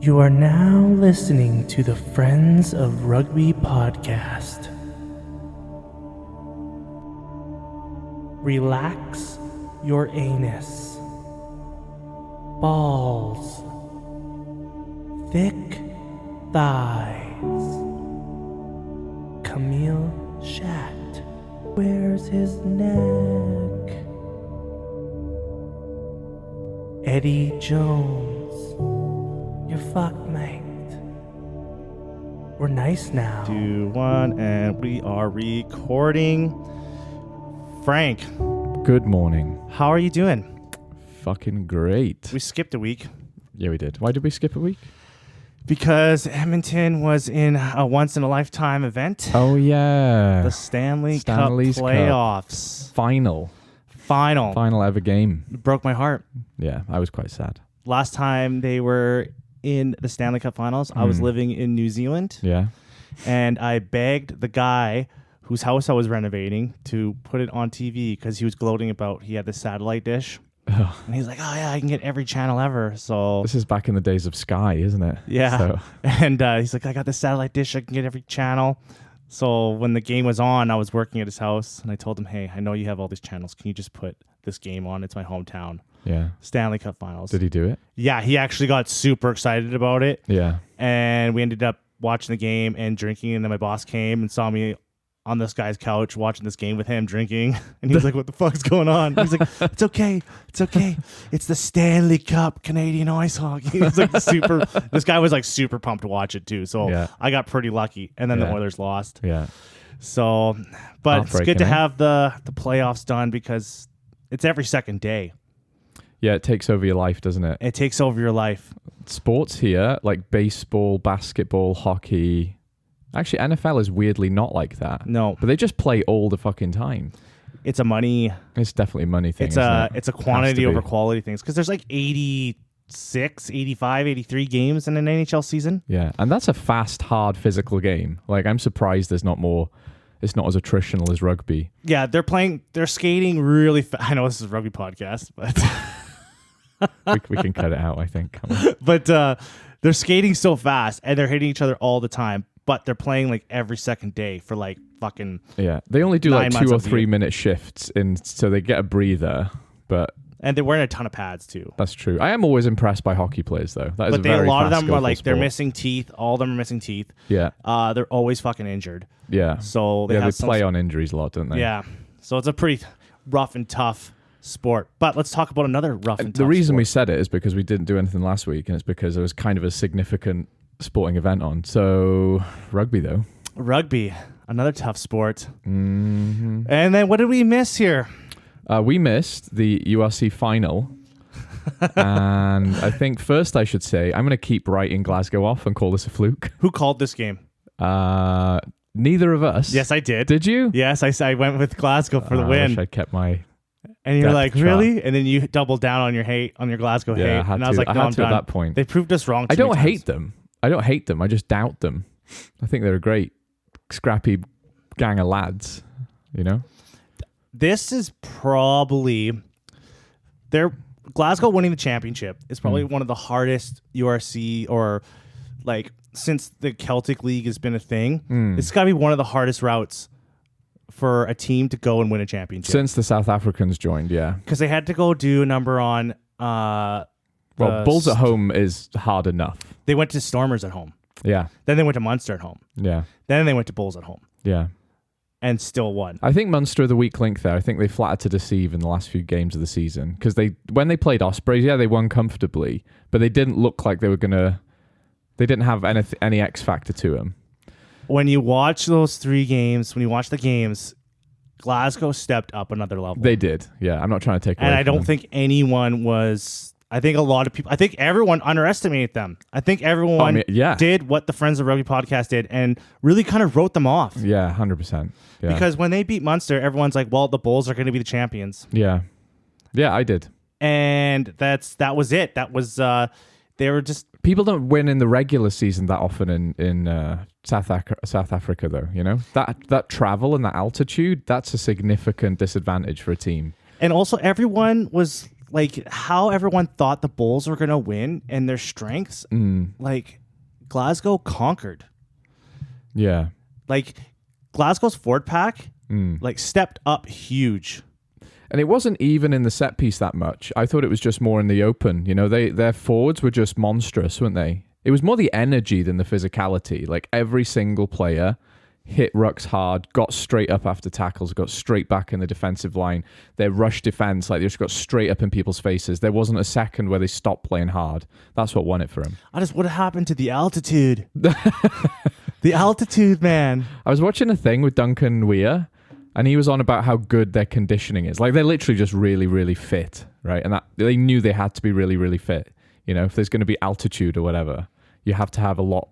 You are now listening to the Friends of Rugby podcast. Relax your anus. Balls. Thick thighs. Camille Shat. Where's his neck? Eddie Jones. You're fucked, mate. We're nice now. 2, 1, and we are recording. Frank, Good morning. how are you doing? Fucking great. We skipped a week Yeah, we did. Why did we skip a week? because Edmonton was in a once-in-a-lifetime event. Oh, yeah. The Stanley Stanley's Cup Cup. playoffs. Final ever game. It broke my heart. Yeah, I was quite sad. Last time they were in the Stanley Cup finals, I was living in New Zealand, Yeah. and I begged the guy whose house I was renovating to put it on TV because he was gloating about he had this satellite dish. Ugh. And he's like, oh, yeah, I can get every channel ever. So, This is back in the days of Sky, isn't it? yeah. So, And he's like, I got this satellite dish. I can get every channel. So when the game was on, I was working at his house. And I told him, hey, I know you have all these channels. Can you just put this game on? It's my hometown. yeah. Stanley Cup finals. Did he do it? Yeah, he actually got super excited about it. Yeah. And we ended up watching the game and drinking. And then my boss came and saw me on this guy's couch watching this game with him drinking. And he was like, what the fuck's going on? He's like, it's okay. It's okay. It's the Stanley Cup Canadian ice hockey. He was like this guy was like super pumped to watch it too. So Yeah. I got pretty lucky. And then the Yeah. Oilers lost. Yeah. So, but it's good Heartbreaking, to eh? have the playoffs done because it's every second day. Yeah, it takes over your life, doesn't it? It takes over your life. Sports here, like baseball, basketball, hockey. Actually, NFL is weirdly not like that. No, But they just play all the fucking time. it's a money. It's definitely a money thing. It's isn't a it? it's a Has to quantity be. over quality things because there's like 86, 85, 83 games in an NHL season. Yeah, and that's a fast, hard, physical game. Like, I'm surprised there's not more. It's not as attritional as rugby. Yeah, they're skating really I know this is a rugby podcast, but We can cut it out, I think. Come on. but they're skating so fast and they're hitting each other all the time, but they're playing like every second day for like fucking Yeah, they only do 9 like months 2 or of the 3 year. minute shifts, so they get a breather. But and they're wearing a ton of pads too. that's true. I am always impressed by hockey players, though. That is But a very a lot of fast, them are skillful like they're sport. missing teeth. All of them are missing teeth. Yeah, They're always fucking injured. yeah. So they They have play on injuries a lot, don't they? Yeah. So it's a pretty rough and tough sport. But let's talk about another rough and tough The reason we sport. said it is because we didn't do anything last week, and it's because there was kind of a significant sporting event on. So rugby, though. Rugby, another tough sport. Mm-hmm. And then what did we miss here? We missed the URC final. And I think first I should say I'm going to keep writing Glasgow off and call this a fluke. Who called this game? Neither of us. Yes, I did. Did you? Yes, I went with Glasgow for the I win. wish I'd kept my... And you're depth like, chart. really? And then you doubled down on your hate, on your Glasgow Yeah, hate. I had And to. I was like, I no, had I'm to done. at that point. They proved us wrong I too don't many hate them. I don't hate them. I just doubt them. I think they're a great, scrappy gang of lads, you know? This is probably Glasgow winning the championship is probably one of the hardest URC or like since the Celtic League has been a thing. It's got to be one of the hardest routes for a team to go and win a championship Since the South Africans joined, yeah. because they had to go do a number on. Well, Bulls at home is hard enough. They went to Stormers at home. Yeah, Then they went to Munster at home. yeah, Then they went to Bulls at home yeah. and still won. I think Munster are the weak link there. I think they flattered to deceive in the last few games of the season because when they played Ospreys, yeah, they won comfortably, but they didn't look like they were gonna. They didn't have any X factor to them. When you watch those 3 games, when you watch the games, Glasgow stepped up another level. They did, yeah. I'm not trying to take away And I from don't them. think anyone was. I think a lot of people. I think everyone underestimated them. I think everyone yeah. did what the Friends of Rugby podcast did and really kind of wrote them off. Yeah, 100%. Yeah. Because when they beat Munster, everyone's like, "Well, the Bulls are going to be the champions," yeah, I did. and that was it. That was they were just. People don't win in the regular season that often in South Africa, though. You know that travel and that altitude, that's a significant disadvantage for a team. And also, everyone was like how everyone thought the Bulls were going to win and their strengths, like Glasgow conquered. Yeah. Like Glasgow's forward pack, like stepped up huge. And it wasn't even in the set piece that much. I thought it was just more in the open. You know, their forwards were just monstrous, weren't they? It was more the energy than the physicality. Like every single player hit rucks hard, got straight up after tackles, got straight back in the defensive line. Their rush defense, like they just got straight up in people's faces. There wasn't a second where they stopped playing hard. That's what won it for them. What happened to the altitude? The altitude, man. I was watching a thing with Duncan Weir, and he was on about how good their conditioning is. Like they're literally just really, really fit, right? And that they knew they had to be really, really fit. You know, if there's going to be altitude or whatever, you have to have a lot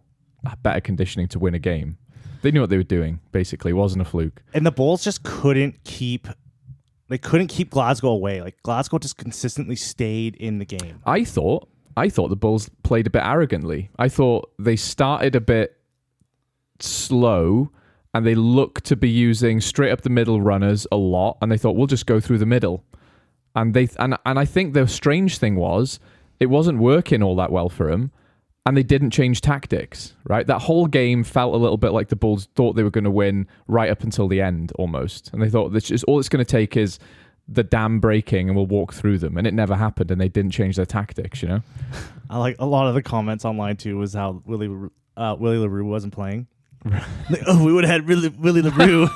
better conditioning to win a game. They knew what they were doing, basically. It wasn't a fluke. And the Bulls just couldn't keep Glasgow away. Like Glasgow just consistently stayed in the game. I thought the Bulls played a bit arrogantly. I thought they started a bit slow and they looked to be using straight up the middle runners a lot, and they thought we'll just go through the middle. And I think the strange thing was it wasn't working all that well for them, and they didn't change tactics, right? That whole game felt a little bit like the Bulls thought they were going to win right up until the end almost. And they thought all it's going to take is the dam breaking and we'll walk through them. And it never happened, and they didn't change their tactics, you know? I like a lot of the comments online too was how Willie LaRue wasn't playing. Like, we would have had Willie LaRue.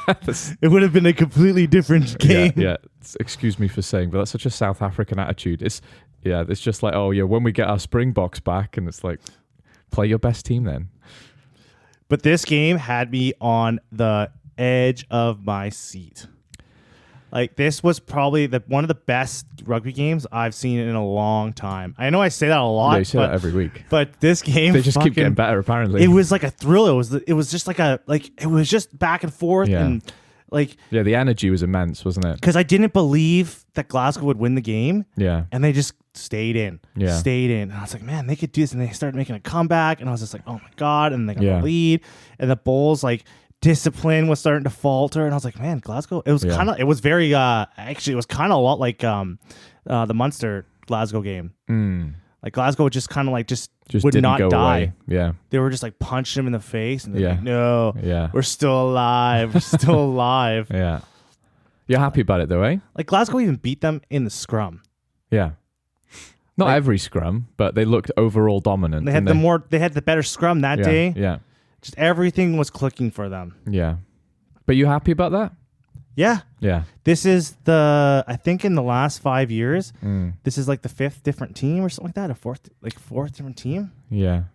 It would have been a completely different game. Yeah. Excuse me for saying, but that's such a South African attitude. It's just like, oh yeah, when we get our Springboks back, and it's like, play your best team then. But this game had me on the edge of my seat. Like this was probably one of the best rugby games I've seen in a long time. I know I say that a lot. Yeah, you say that every week. But this game, they just keep getting better. Apparently, it was like a thrill. It was just it was just back and forth and like the energy was immense, wasn't it? Because I didn't believe that Glasgow would win the game. Yeah, and they just stayed in. Yeah, stayed in. And I was like, man, they could do this. And they started making a comeback, and I was just like, oh my god! And they got the lead, and the Bulls discipline was starting to falter, and I was like, man, Glasgow. It was kind of. It was very. Actually, it was kind of a lot like the Munster Glasgow game. Like Glasgow just kind of just would not die. Away. Yeah, they were just punching him in the face, and they're like, no, yeah, we're still alive. We're still alive. Yeah, you're happy about it though, eh? Like Glasgow even beat them in the scrum. Yeah. Not every scrum, but they looked overall dominant. They had They had the better scrum that day. Yeah. Just everything was clicking for them. Yeah. But you happy about that? Yeah. Yeah. This is I think in the last 5 years, this is like the fifth different team or something like that. Fourth different team. Yeah.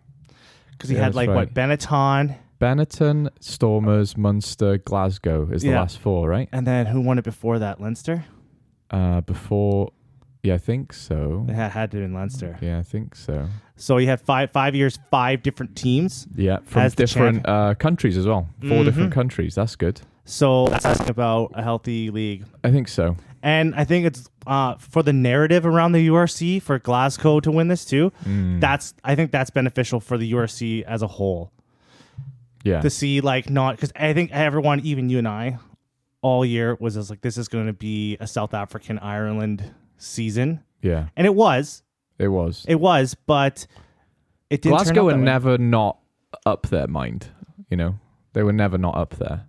Because he had Benetton, Stormers, Munster, Glasgow is the last four, right? And then who won it before that? Leinster? Yeah, I think so. It had to be in Leinster. Yeah, I think so. So he had 5 years, 5 different teams. Yeah, from different countries as well. 4 different countries. That's good. So that's asking about a healthy league. I think so. And I think it's for the narrative around the URC, for Glasgow to win this too. I think that's beneficial for the URC as a whole. Yeah. To see because I think everyone, even you and I, all year was just like, this is going to be a South African Ireland season. Yeah. And it was. It was, but it didn't. Glasgow were never not up there, mind. You know, they were never not up there.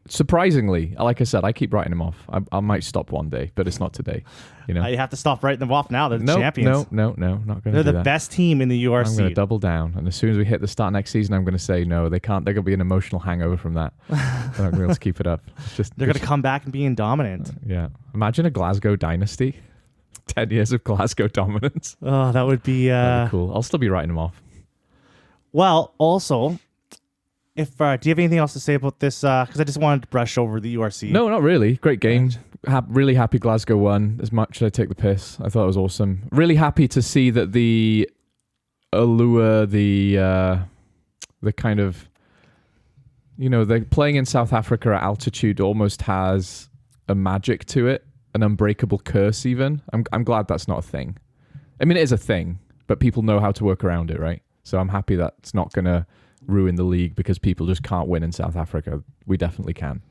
Surprisingly, like I said, I keep writing them off. I might stop one day, but it's not today. You know, you have to stop writing them off now. They're the champions. No, not going to do that. They're the best team in the URC. I'm going to double down, and as soon as we hit the start next season, I'm going to say no. They can't. They're going to be an emotional hangover from that. They're not going to be able to keep it up. They're going to come back and be dominant. Yeah, imagine a Glasgow dynasty. 10 years of Glasgow dominance. Oh, that would be cool. I'll still be writing them off. Well, also, if do you have anything else to say about this? Because I just wanted to brush over the URC. No, not really. Great game. Really happy Glasgow won. As much as I take the piss, I thought it was awesome. Really happy to see that the allure, the kind of, they're playing in South Africa at altitude almost has a magic to it. An unbreakable curse even. I'm glad that's not a thing. I mean, it is a thing, but people know how to work around it, right? So I'm happy that it's not going to ruin the league because people just can't win in South Africa. We definitely can.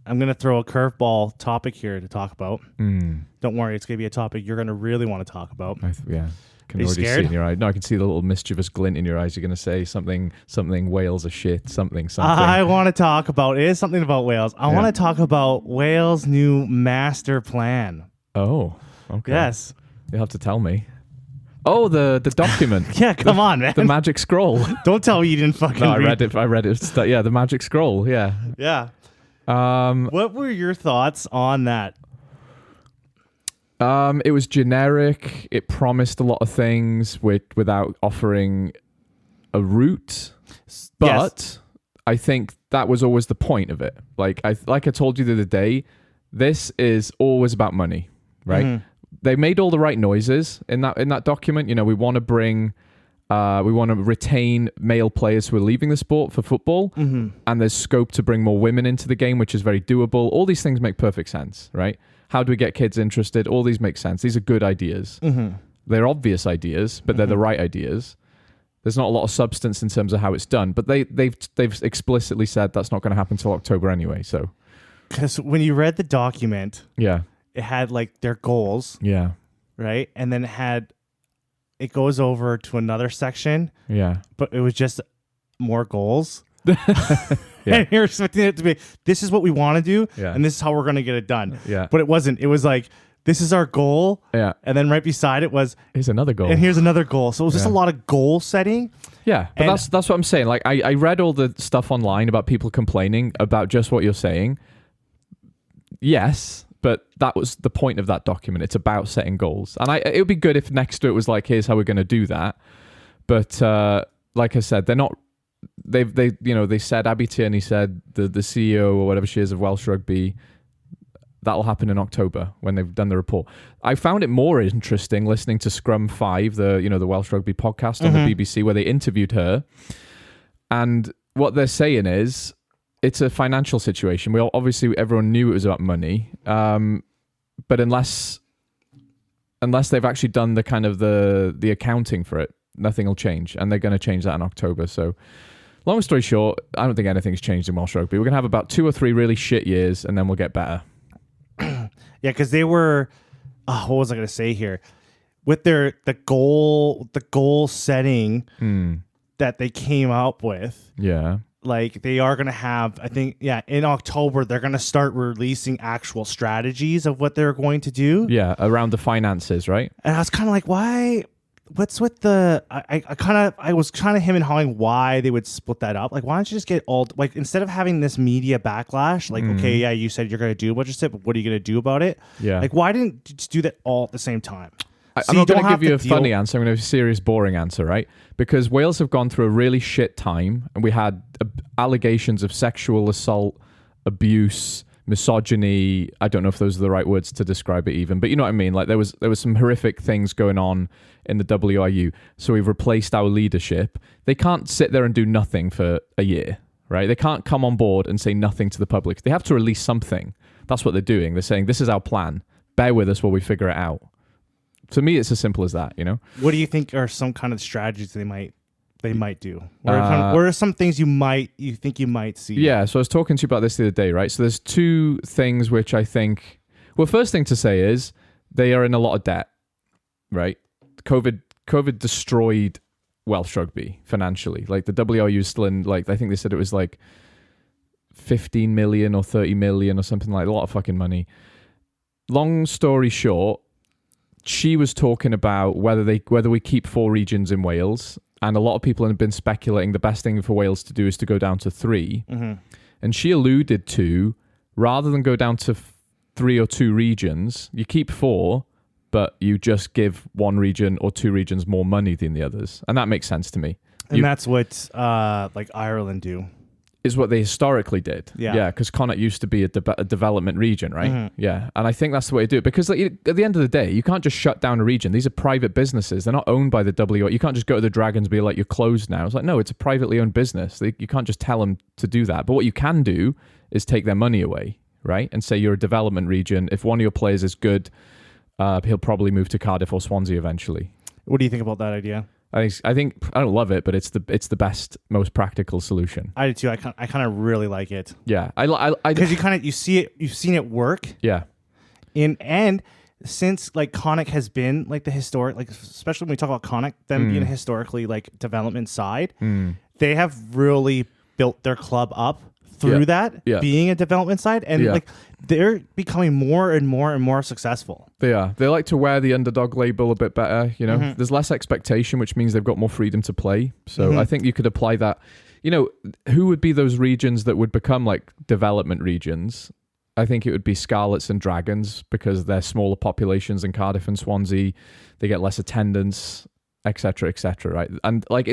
I'm gonna throw a curveball topic here to talk about. Mm. Don't worry, it's gonna be a topic you're gonna really want to talk about. Yeah. Can Are you already scared? see in your eye. No, I can see the little mischievous glint in your eyes. You're going to say something. Whales are shit. Something. I want to talk about it is something about whales. I want to talk about Wales' new master plan. Oh, okay. Yes. You'll have to tell me. Oh, the document. Yeah, come on, man. The magic scroll. Don't tell me you didn't fucking No, read I read it. Yeah, the magic scroll. Yeah. Yeah. Um, What were your thoughts on that? It was generic. It promised a lot of things without offering a route. But Yes. I think that was always the point of it. Like I told you the other day, this is always about money, right? Mhm. They made all the right noises in that document. You know, we want to retain male players who are leaving the sport for football, and there's scope to bring more women into the game, which is very doable. All these things make perfect sense, right? How do we get kids interested? All these make sense. These are good ideas. They're obvious ideas, but they're the right ideas. There's not a lot of substance in terms of how it's done, but they've explicitly said that's not going to happen till October anyway. So, Because when you read the document, yeah, it had like their goals, yeah, right? And then it goes over to another section, yeah. but it was just more goals. Yeah. And you're expecting it to be, this is what we want to do, Yeah. and this is how we're going to get it done. Yeah. But it wasn't. It was like, this is our goal, Yeah. and then right beside it was, Here's another goal. and here's another goal. So it was just a Yeah. lot of goal setting. Yeah, but And- that's what I'm saying. Like I read all the stuff online about people complaining about just what you're saying. Yes, but that was the point of that document. It's about setting goals. And it would be good if next to it was like, here's how we're going to do that. But like I said, they're not. They said Abby Tierney said the CEO or whatever she is of Welsh Rugby. That'll happen in October when they've done the report. I found it more interesting listening to Scrum 5, the Welsh Rugby podcast on the BBC, where they interviewed her. And what they're saying is it's a financial situation. Obviously everyone knew it was about money, but unless they've actually done the kind of the accounting for it, nothing will change, and they're going to change that in October. So, long story short, I don't think anything's changed in Welsh Rugby. We're going to have about 2 or 3 really shit years, and then we'll get better. Yeah, because they were. What was I going to say here? With the goal setting that they came up with, Yeah. like they are going to have. I think in October they're going to start releasing actual strategies of what they're going to do. Yeah, around the finances, right? And I was kind of like, why? What's with the? I was kind of him and hawing why they would split that up. Like, why don't you just get all like instead of having this media backlash? Like, okay, yeah, you said you're going to do a bunch of stuff, but what are you going to do about it? Yeah. Like, why didn't you just do that all at the same time? I'm not going to give you a funny answer. I'm going to give you a serious, boring answer, right? Because Wales have gone through a really shit time, and we had allegations of sexual assault, abuse, misogyny. I don't know if those are the right words to describe it even, but you know what I mean? Like there was some horrific things going on in the WIU. So we've replaced our leadership. They can't sit there and do nothing for a year, right? They can't come on board and say nothing to the public. They have to release something. That's what they're doing. They're saying, this is our plan. Bear with us while we figure it out. To me, it's as simple as that, you know? What do you think are some kind of strategies they might do? What are some things you think you might see? Yeah, so I was talking to you about this the other day, right? So there's 2 things which I think... Well, first thing to say is they are in a lot of debt, right? COVID destroyed Welsh Rugby financially. Like the WRU is still in, like, I think they said it was like 15 million or 30 million or something, like a lot of fucking money. Long story short, she was talking about whether we keep 4 regions in Wales, and a lot of people have been speculating the best thing for Wales to do is to go down to 3. And she alluded to, rather than go down to 3 or 2 regions, you keep 4, but you just give 1 region or 2 regions more money than the others. And that makes sense to me. And that's what like Ireland do. Is what they historically did. Yeah. Because Connacht used to be a development region, right? Yeah. And I think that's the way to do it. Because like, at the end of the day, you can't just shut down a region. These are private businesses. They're not owned by the WO. You can't just go to the Dragons and be like, you're closed now. It's like, no, it's a privately owned business. You can't just tell them to do that. But what you can do is take their money away, right? And say you're a development region. If one of your players is good, he'll probably move to Cardiff or Swansea eventually. What do you think about that idea? I think I don't love it, but it's the best, most practical solution. I do too. I kind of really like it. Yeah, Because you've seen it work. Yeah, And since like Connacht has been like the historic, like especially when we talk about Connacht, them being a historically like development side, they have really built their club up through that being a development side, and like they're becoming more and more and more successful. They are. They like to wear the underdog label a bit better. You know, there's less expectation, which means they've got more freedom to play. So I think you could apply that. You know, who would be those regions that would become like development regions? I think it would be Scarlets and Dragons because they're smaller populations than Cardiff and Swansea. They get less attendance, etc., etc. Right? And like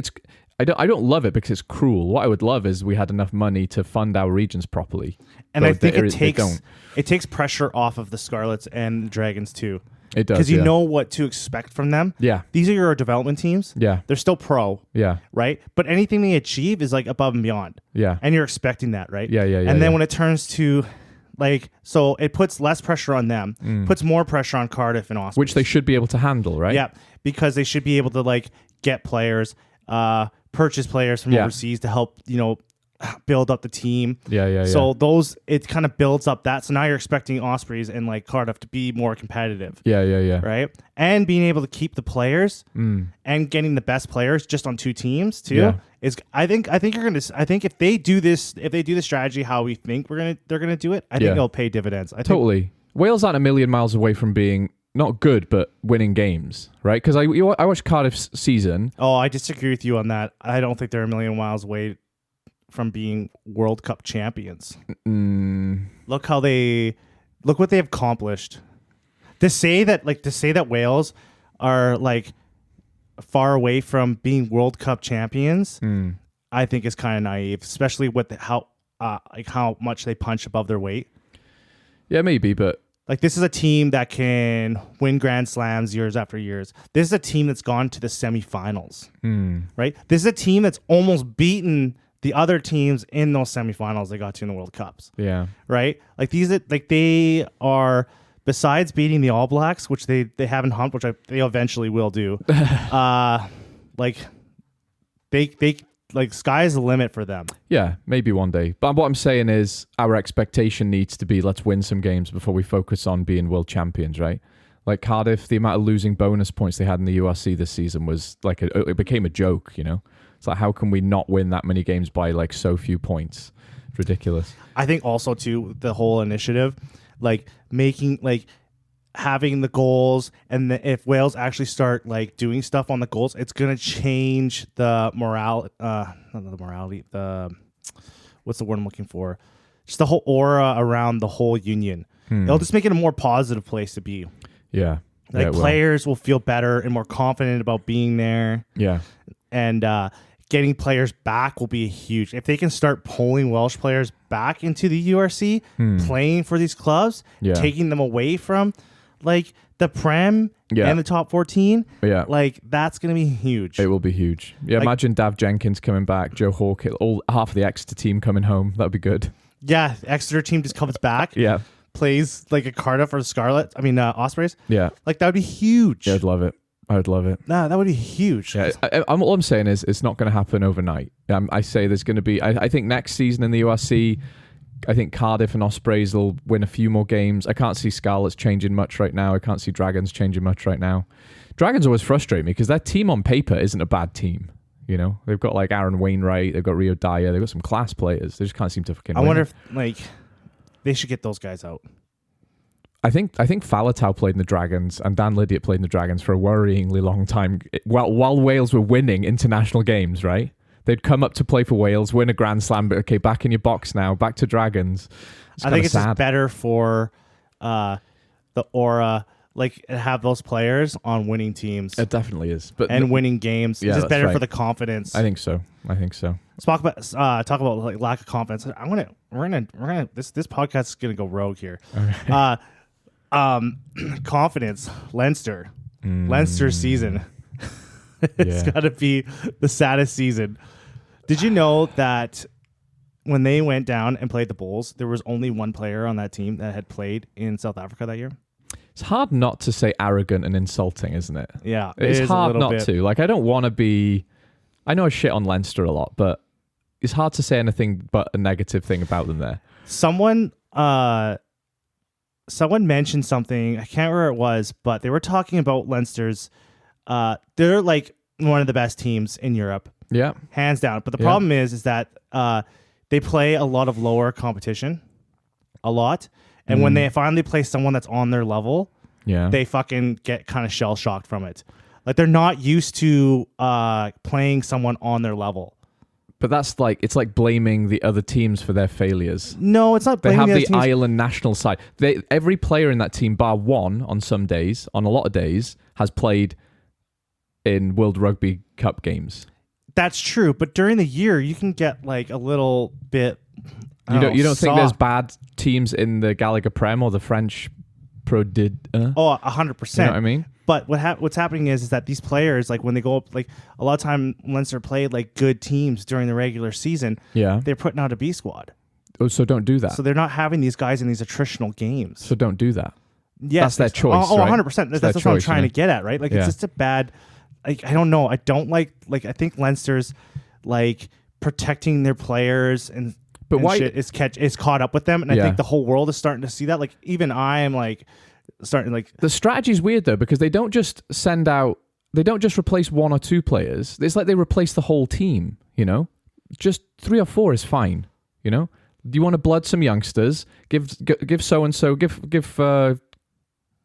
I don't love it because it's cruel. What I would love is we had enough money to fund our regions properly. And I think it takes pressure off of the Scarlets and the Dragons too. It does, because you know what to expect from them. Yeah, these are your development teams. Yeah, they're still pro. Yeah, right. But anything they achieve is like above and beyond. Yeah, and you're expecting that, right? Yeah. And then when it turns to like, so it puts less pressure on them, puts more pressure on Cardiff and Ospreys, which they should be able to handle, right? Yeah, because they should be able to like get players, purchase players from overseas to help, you know, build up the team. So those, it kind of builds up that. So now you're expecting Ospreys and like Cardiff to be more competitive. Yeah. Right, and being able to keep the players and getting the best players just on two teams too is. I think if they do this, if they do the strategy how we think they're gonna do it, I think it'll pay dividends. Totally. Wales aren't a million miles away from being not good, but winning games, right? Because I watched Cardiff's season. Oh, I disagree with you on that. I don't think they're a million miles away from being World Cup champions. Look what they've accomplished. To say that Wales are like far away from being World Cup champions, I think is kind of naive, especially with how much they punch above their weight. Yeah, maybe, but like this is a team that can win Grand Slams years after years. This is a team that's gone to the semifinals, right? This is a team that's almost beaten the other teams in those semifinals they got to in the World Cups. Yeah. Right? Like they are, besides beating the All Blacks, which they haven't humped, which they eventually will do. Like sky's the limit for them. Yeah, maybe one day. But what I'm saying is our expectation needs to be let's win some games before we focus on being world champions, right? Like Cardiff, the amount of losing bonus points they had in the URC this season was like it became a joke, you know? It's like, how can we not win that many games by like so few points? It's ridiculous. I think also too, the whole initiative, like making like having the goals, and if Wales actually start like doing stuff on the goals, it's gonna change the morale. Not the morality. What's the word I'm looking for? Just the whole aura around the whole union. It'll just make it a more positive place to be. Yeah. Like players will feel better and more confident about being there. Yeah. And getting players back will be huge. If they can start pulling Welsh players back into the URC, playing for these clubs, taking them away from like the Prem and the top 14, like that's going to be huge. It will be huge. Yeah, like, imagine Dav Jenkins coming back, Joe Hawke, half of the Exeter team coming home. That would be good. Yeah, Exeter team just comes back. Plays like a Cardiff or Scarlet. I mean, Ospreys. Yeah. Like that would be huge. Yeah, I'd love it. I would love it. Nah, that would be huge. Yeah, all I'm saying is it's not going to happen overnight. I say there's going to be... I think next season in the URC, I think Cardiff and Ospreys will win a few more games. I can't see Scarlets changing much right now. I can't see Dragons changing much right now. Dragons always frustrate me because their team on paper isn't a bad team. You know, they've got like Aaron Wainwright, they've got Rio Dyer, they've got some class players. They just can't seem to fucking win. I wonder if like they should get those guys out. I think Falatau played in the Dragons and Dan Lydiate played in the Dragons for a worryingly long time while Wales were winning international games, right? They'd come up to play for Wales, win a Grand Slam, but okay, back in your box now, back to Dragons. I think it's just better for the aura, like have those players on winning teams. It definitely is, and winning games. Yeah, it's just better for the confidence. I think so. Let's talk about like lack of confidence. We're gonna this podcast is gonna go rogue here. Okay. Confidence, Leinster season. It's got to be the saddest season. Did you know that when they went down and played the Bulls, there was only one player on that team that had played in South Africa that year? It's hard not to say arrogant and insulting, isn't it? Yeah, It's is hard a little not bit. to. Like, I don't want to be... I know I shit on Leinster a lot, but it's hard to say anything but a negative thing about them there. Someone mentioned something. I can't remember where it was, but they were talking about Leinster's. They're like one of the best teams in Europe, Yeah. hands down. But the Yeah. problem is that they play a lot of lower competition, a lot. And when they finally play someone that's on their level, Yeah. they fucking get kind of shell shocked from it. Like they're not used to playing someone on their level. But that's like, it's like blaming the other teams for their failures. No, it's not. They Blaming have other the teams. Ireland national side. Every player in that team, bar one on some days, on a lot of days, has played in World Rugby Cup games. That's true, but during the year, you can get like a little bit. You don't think there's soft. bad teams in the Gallagher Prem or the French Pro Did? Oh, 100%. You know what I mean? But what's happening is that these players, like when they go up, like a lot of time Leinster played like good teams during the regular season. Yeah. They're putting out a B squad, Oh, so don't do that. so they're not having these guys in these attritional games. So don't do that. Yes, that's their choice, right? 100%. It's That's their what I'm choice, trying yeah. to get at, right? Like Yeah. it's just a bad. Like I don't know. I don't like. I think Leinster's like protecting their players and. But and why- shit is caught up with them, and I Yeah. think the whole world is starting to see that. Like even I am like starting like The strategy's weird though, because they don't just replace one or two players. It's like they replace the whole team, you know? Just 3 or 4 is fine, you know? Do you want to blood some youngsters? Give so and so, give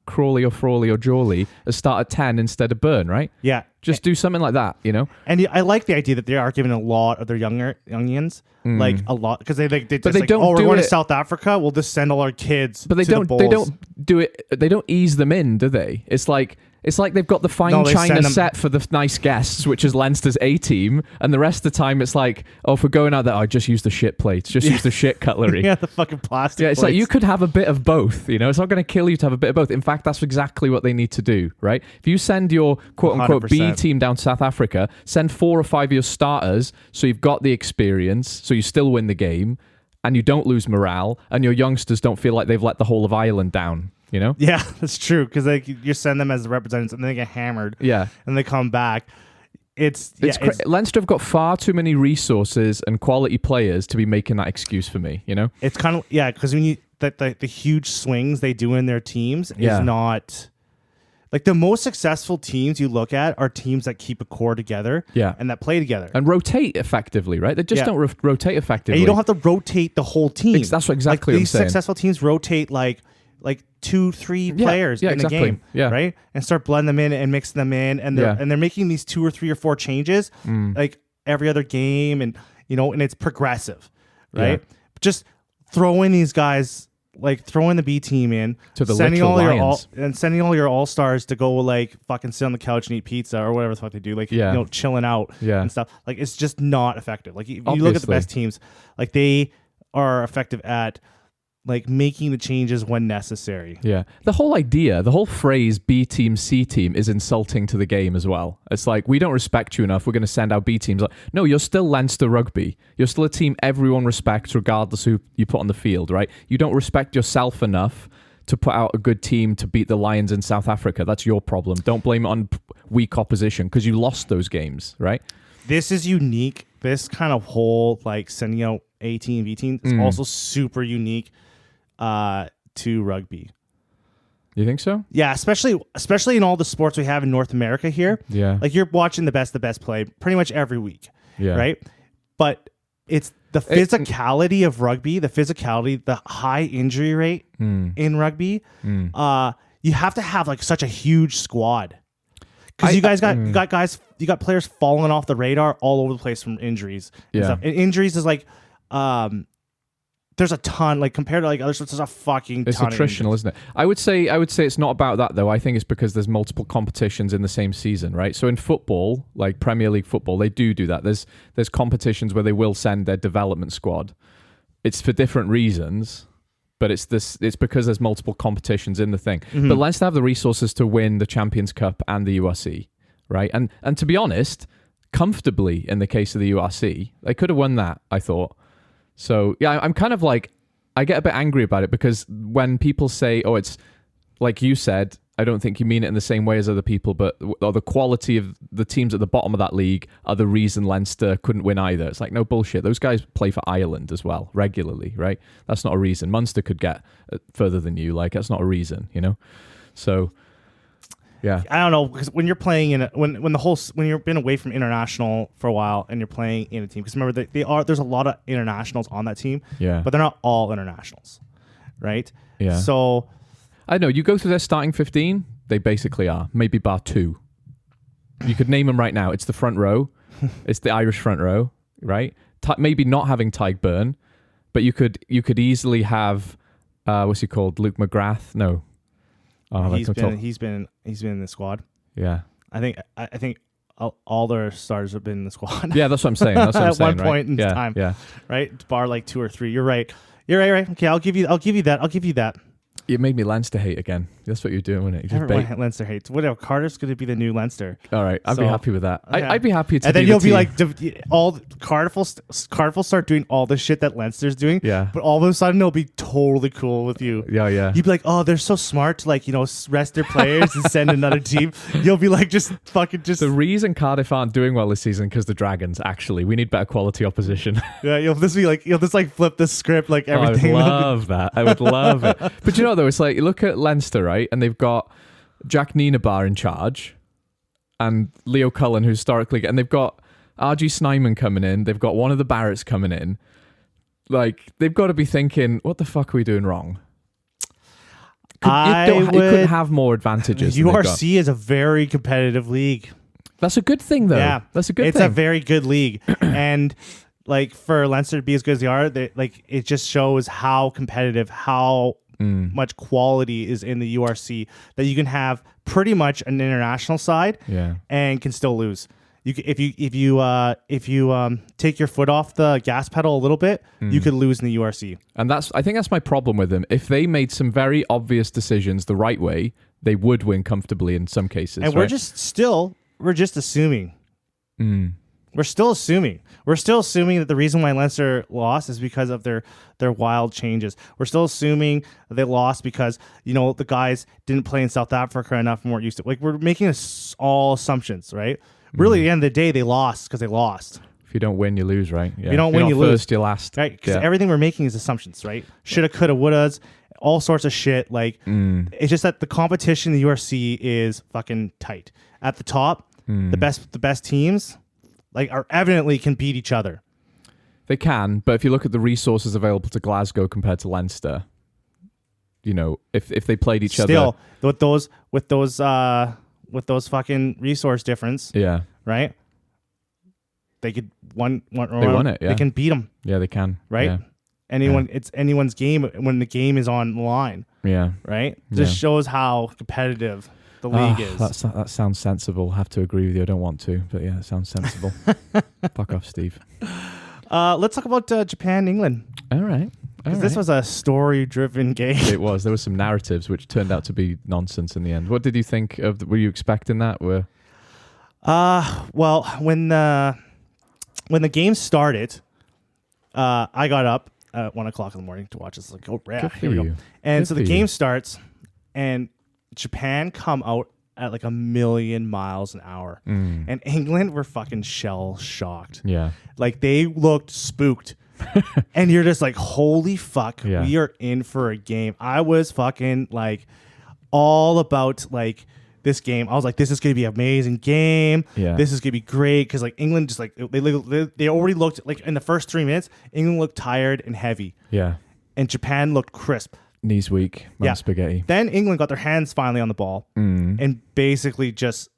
Crawley or Frawley or Jawley a start at 10 instead of Byrne, right? yeah. Just do something like that, you know? And I like the idea that they are giving a lot of their youngians like a lot because they just they like, don't oh, we're do going to it- South Africa, we'll just send all our kids. But they to don't. The They Bulls. don't do it. They don't ease them in, do they? It's like they've got the fine No, they china send them- set for the nice guests, which is Leinster's A team, and the rest of the time it's like, oh, if we're going out there, I just use the shit plates, just use the shit cutlery. Yeah, the fucking plastic. Yeah, it's like plates. you could have a bit of both. You know, it's not going to kill you to have a bit of both. In fact, that's exactly what they need to do, right? If you send your quote unquote B 100%. team down to South Africa, send 4 or 5 of your starters, so you've got the experience, so you still win the game, and you don't lose morale, and your youngsters don't feel like they've let the whole of Ireland down. You know? Yeah, that's true because like you send them as the representatives and then they get hammered. Yeah. and they come back. It's Leinster have got far too many resources and quality players to be making that excuse for me, you know? it's kind of because when you the huge swings they do in their teams Yeah. is not like the most successful teams you look at are teams that keep a core together. Yeah. and that play together. And rotate effectively, right? They just Yeah. don't rotate effectively. And you don't have to rotate the whole team. That's what exactly like, what I'm these saying. successful teams rotate like 2-3 players in exactly. a game, Yeah. right? And start blending them in and mixing them in, and they're making these 2 or 3 or 4 changes like every other game, and and it's progressive, right? Yeah. Just throwing these guys. Like throwing the B team in, To the sending literal all Lions. sending all your all stars to go like fucking sit on the couch and eat pizza or whatever the fuck they do, like chilling out Yeah. and stuff. Like it's just not effective. Like if you look at the Obviously. best teams, like they are effective at like making the changes when necessary. Yeah. The whole phrase B team, C team is insulting to the game as well. It's like, we don't respect you enough, we're going to send out B teams. Like, no, you're still Leinster Rugby. You're still a team everyone respects regardless who you put on the field, right? You don't respect yourself enough to put out a good team to beat the Lions in South Africa. That's your problem. Don't blame it on weak opposition because you lost those games, right? This is unique. This kind of whole like sending out A team, B team is also super unique to rugby. You think so? Yeah, especially in all the sports we have in North America here. Yeah. Like you're watching the best play pretty much every week. Yeah. Right? But it's the physicality of rugby, the high injury rate in rugby. You have to have like such a huge squad. Because you got players falling off the radar all over the place from injuries. And Yeah. stuff. And injuries is like there's a ton, like compared to like other sports, there's a fucking It's ton. attritional, isn't it? I would say it's not about that though. I think it's because there's multiple competitions in the same season, right? So in football, like Premier League football, they do that. There's competitions where they will send their development squad. It's for different reasons, but it's because there's multiple competitions in the thing. But Leinster have the resources to win the Champions Cup and the URC, right? And to be honest, comfortably in the case of the URC, they could have won that, I thought. So yeah, I'm kind of like, I get a bit angry about it because when people say, oh, it's like you said, I don't think you mean it in the same way as other people, but the quality of the teams at the bottom of that league are the reason Leinster couldn't win either. It's like, no bullshit. Those guys play for Ireland as well, regularly, right? That's not a reason. Munster could get further than you. Like, that's not a reason, you know? So, yeah. I don't know, because when you're playing in when you've been away from international for a while and you're playing in a team, because remember there's a lot of internationals on that team, Yeah. but they're not all internationals, right? Yeah. So I know, you go through their starting 15, they basically are, maybe bar 2. You could name them right now. It's the front row. It's the Irish front row, right? Maybe not having Tyke Byrne, but you could easily have, what's he called? Luke McGrath? No. Oh, he's been in the squad. Yeah. I think all their starters have been in the squad. Yeah, that's what I'm saying. That's what I'm At saying, one point in right? time. Yeah. Right? Bar like 2 or 3. You're right. Right. Okay, I'll give you that. You made me Leinster hate again. That's what you're doing, wasn't it? You just Everyone bait. Leinster hates. Whatever. Carter's going to be the new Leinster. All right, I'd be So, happy with that. okay. I'd be happy to. And then be you'll the be team. like, all Cardiff start doing all the shit that Leinster's doing. Yeah. But all of a sudden, they'll be totally cool with you. Yeah. You'd be like, oh, they're so smart to like, rest their players and send another team. You'll be like, just fucking just. The reason Cardiff aren't doing well this season because the Dragons. Actually, we need better quality opposition. Yeah, you'll just flip the script like everything. I would love that. I would love it. But you know though, it's like, look at Leinster, right? And they've got Jack Nienaber in charge and Leo Cullen, who historically, and they've got RG Snyman coming in. They've got one of the Barretts coming in. Like, they've got to be thinking, what the fuck are we doing wrong? It couldn't have more advantages. URC is a very competitive league. That's a good thing, though. Yeah, that's a good It's thing. a very good league, and like for Leinster to be as good as they are, it just shows how competitive, how much quality is in the URC, that you can have pretty much an international side, and can still lose. If you take your foot off the gas pedal a little bit, you could lose in the URC. And I think that's my problem with them. If they made some very obvious decisions the right way, they would win comfortably in some cases. And right? we're just assuming. We're still assuming. We're still assuming that the reason why Leinster lost is because of their wild changes. We're still assuming that they lost because, the guys didn't play in South Africa enough and weren't used to it. Like, we're making all assumptions, right? Really, at the end of the day, they lost because they lost. If you don't win, you lose, right? Yeah. If you don't win, you lose. First, you're last. Right? Because everything we're making is assumptions, right? Shoulda, coulda, wouldas, all sorts of shit. Like, it's just that the competition in the URC is fucking tight. At the top, the best teams are evidently can beat each other. They can, but if you look at the resources available to Glasgow compared to Leinster, if they played each other, with those fucking resource difference, right? They could they won it. Yeah, they can beat them. Yeah, they can. Right? Yeah. It's anyone's game when the game is on the line. Yeah. Right. Just shows how competitive the league is. That sounds sensible. I have to agree with you. I don't want to, but yeah, it sounds sensible. Fuck off, Steve. Let's talk about Japan, England. All right. Because this was a story-driven game. It was. There were some narratives which turned out to be nonsense in the end. What did you think of? Were you expecting that? Well, when the game started, I got up at 1 o'clock in the morning to watch this. Like, oh, yeah, here we go. And so the game starts, and Japan come out at like 1,000,000 miles an hour, and England were fucking shell shocked. Yeah, like they looked spooked. And you're just like, holy fuck, we are in for a game. I was fucking like all about like this game. I was like, this is going to be an amazing game. Yeah. This is going to be great. Because like England just like, they already looked like in the first 3 minutes, England looked tired and heavy. Yeah. And Japan looked crisp. Knees weak, spaghetti. Then England got their hands finally on the ball and basically just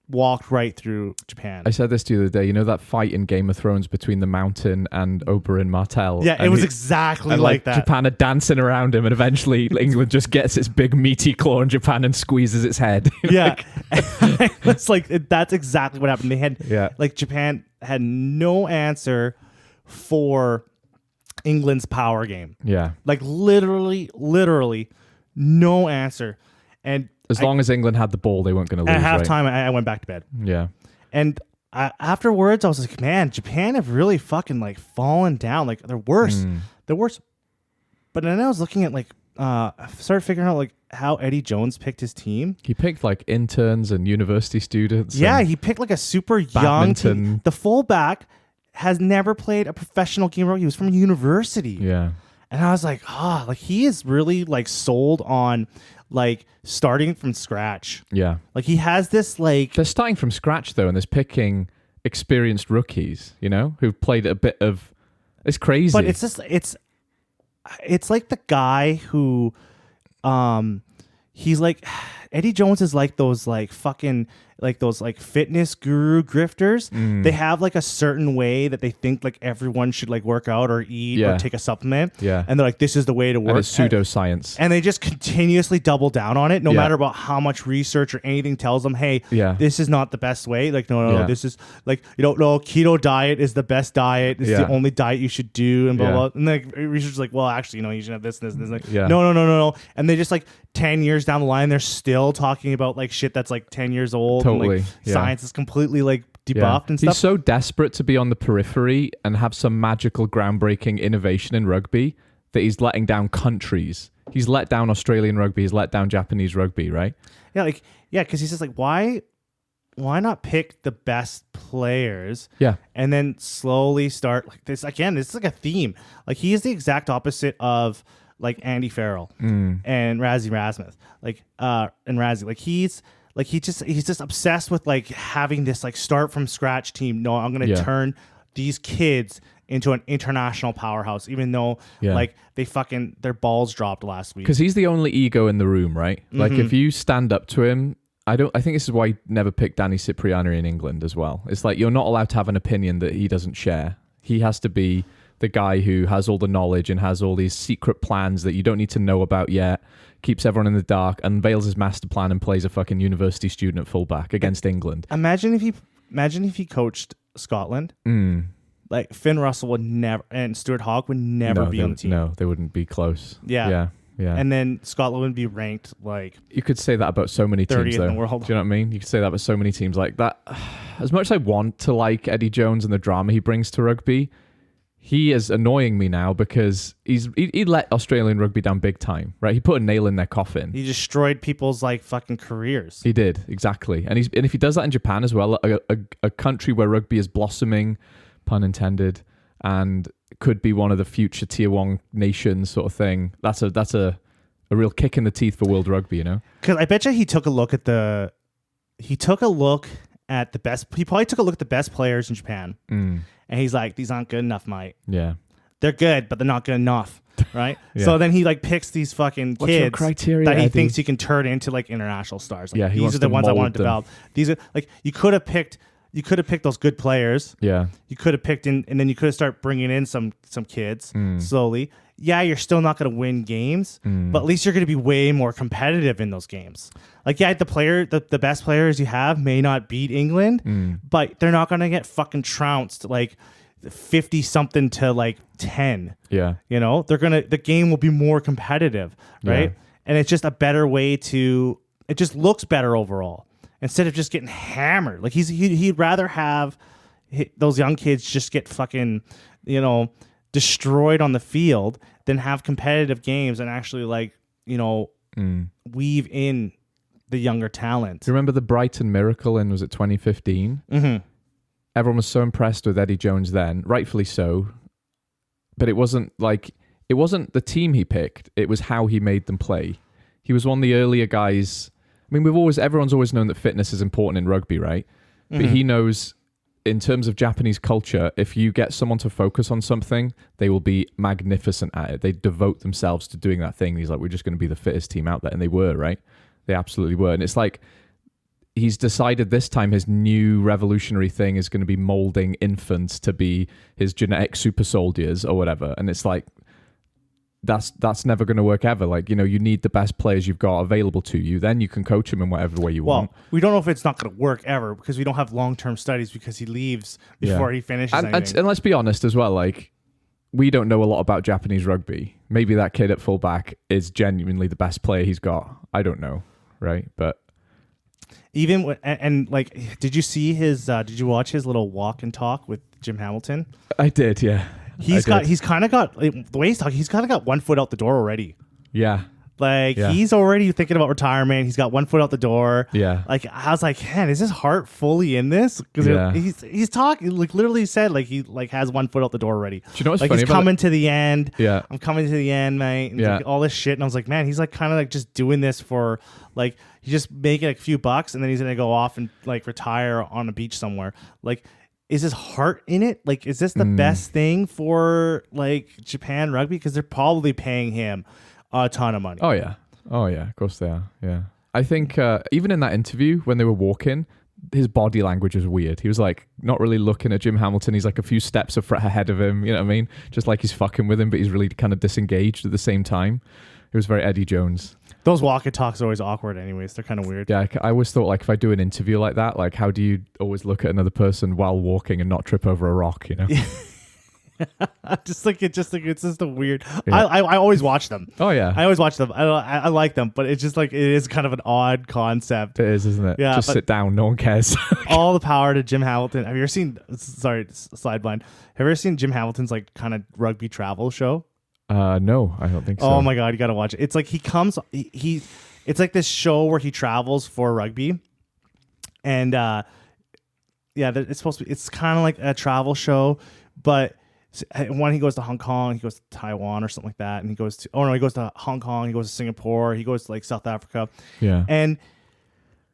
walked right through Japan. I said this to you the other day. You know that fight in Game of Thrones between the Mountain and Oberyn Martell? Yeah, it was exactly like that. Japan are dancing around him, and eventually England just gets its big meaty claw in Japan and squeezes its head. Yeah, it's like that's exactly what happened. They had like Japan had no answer for England's power game. Yeah, like literally no answer. And as long as England had the ball, they weren't going to lose. At halftime, I went back to bed. Yeah. And afterwards, I was like, man, Japan have really fucking like fallen down. Like they're worse. They're worse. But then I was looking at like started figuring out like how Eddie Jones picked his team. He picked like interns and university students. Yeah, and he picked like a super young team. badminton. The fullback has never played a professional game. He was from university. Yeah. And I was like, like he is really like sold on like starting from scratch. Yeah. Like he has this like They're starting from scratch though, and they're picking experienced rookies, you know, who've played a bit of. It's crazy. but it's just it's like the guy who he's like Eddie Jones is like those like fucking like those like fitness guru grifters. They have like a certain way that they think like everyone should like work out or eat Yeah. or take a supplement. Yeah. And they're like, this is the way to work. and it's pseudoscience. And they just continuously double down on it, no Yeah. matter about how much research or anything tells them, hey, Yeah. this is not the best way. Like, no, Yeah. this is like, you don't know, keto diet is the best diet. It's Yeah. the only diet you should do, and blah, Yeah. blah. And like research is like, well, actually, you should have this, and this, and this. Like, Yeah. no. And they just like 10 years down the line, they're still talking about like shit that's like 10 years old. Totally. And, like, Yeah. science is completely like debuffed and stuff. He's so desperate to be on the periphery and have some magical groundbreaking innovation in rugby that he's letting down countries. He's let down Australian rugby. He's let down Japanese rugby, right? Because he's just like, why not pick the best players? Yeah. And then slowly start like this again. This is like a theme. Like he is the exact opposite of like Andy Farrell and Razzie Rasmuth. And Razzie. He's just obsessed with like having this like start from scratch team. No, I'm gonna turn these kids into an international powerhouse, even though like their balls dropped last week. Because he's the only ego in the room, right? Like if you stand up to him, I think this is why he never picked Danny Cipriani in England as well. It's like you're not allowed to have an opinion that he doesn't share. He has to be the guy who has all the knowledge and has all these secret plans that you don't need to know about yet, keeps everyone in the dark, unveils his master plan and plays a fucking university student at fullback against England. Imagine if he coached Scotland. Like Finn Russell would never, and Stuart Hogg would never be on the team. No, they wouldn't be close. Yeah. Yeah. And then Scotland would be ranked like You could say that about so many 30th teams, in though. the world. Do you know what I mean? You could say that about so many teams like that. As much as I want to like Eddie Jones and the drama he brings to rugby, he is annoying me now because he let Australian rugby down big time, right? He put a nail in their coffin. he destroyed people's like fucking careers. He did, exactly. And if he does that in Japan as well, a country where rugby is blossoming, pun intended, and could be one of the future tier 1 nations sort of thing, that's a real kick in the teeth for world rugby, you know? Because I bet you he took a look at the best. He probably took a look at the best players in Japan, and he's like, "These aren't good enough, mate. Yeah. They're good, but they're not good enough." Right? Yeah. So then he like picks these fucking What's your kids criteria, that he Eddie? thinks he can turn into like international stars. Like, Yeah, he these wants are the to ones I mold want to them. develop. These are like you could have picked those good players. Yeah. You could have picked in, and then you could have started bringing in some kids slowly. Yeah, you're still not going to win games, but at least you're going to be way more competitive in those games. Like, yeah, the best players you have may not beat England, but they're not going to get fucking trounced like 50 something to like 10. Yeah. You know, the game will be more competitive, right? Yeah. And it's just a better way to. It just looks better overall instead of just getting hammered. Like he'd rather have those young kids just get fucking, destroyed on the field than have competitive games and actually weave in the younger talent. Do you remember the Brighton Miracle in, was it 2015? Mm-hmm. Everyone was so impressed with Eddie Jones then, rightfully so. But it wasn't the team he picked, it was how he made them play. He was one of the earlier guys. I mean, everyone's always known that fitness is important in rugby, right? Mm-hmm. But he knows, in terms of Japanese culture, if you get someone to focus on something, they will be magnificent at it. They devote themselves to doing that thing. He's like, we're just going to be the fittest team out there. And they were, right? They absolutely were. And it's like, he's decided this time his new revolutionary thing is going to be molding infants to be his genetic super soldiers or whatever. And it's like, that's never going to work ever. Like, you need the best players you've got available to you. Then you can coach them in whatever way you want. We don't know if it's not going to work ever because we don't have long-term studies because he leaves before he finishes anything. And let's be honest as well, like, we don't know a lot about Japanese rugby. Maybe that kid at fullback is genuinely the best player he's got. I don't know, right? But even did you see did you watch his little walk and talk with Jim Hamilton? I did, yeah. He's kind of got the way he's talking. He's kind of got one foot out the door already. Yeah. Like Yeah. he's already thinking about retirement. He's got one foot out the door. Yeah. Like I was like, man, is his heart fully in this? Because Yeah. he's talking, like literally said, like he like has one foot out the door already. Do you know what's like funny he's about coming to the end. Yeah. I'm coming to the end, mate. And Yeah. like, all this shit, and I was like, man, he's like kind of like just doing this for like he's just making like a few bucks, and then he's gonna go off and like retire on a beach somewhere. Like, is his heart in it? Like, is this the best thing for like Japan rugby? Because they're probably paying him a ton of money. Oh yeah. Oh yeah, of course they are. Yeah. I think even in that interview when they were walking, his body language was weird. He was like not really looking at Jim Hamilton. He's like a few steps ahead of him. You know what I mean? Just like he's fucking with him, but he's really kind of disengaged at the same time. It was very Eddie Jones. Those walk and talks are always awkward anyways. They're kind of weird. Yeah, I always thought like if I do an interview like that, like how do you always look at another person while walking and not trip over a rock, you know? it's just a weird. Yeah. I always watch them. Oh yeah. I always watch them. I like them, but it's just like it is kind of an odd concept. It is, isn't it? Yeah, Just but- sit down. No one cares. All the power to Jim Hamilton. Have you ever seen? Sorry, sideline. Have you ever seen Jim Hamilton's like kind of rugby travel show? No, I don't think so. Oh my god, you got to watch it. It's like he comes. He it's like this show where he travels for rugby, and yeah, it's supposed to be. It's kind of like a travel show, but. One, he goes to Hong Kong, he goes to Taiwan or something like that, and he goes to he goes to Hong Kong, he goes to Singapore, he goes to like South Africa, Yeah. and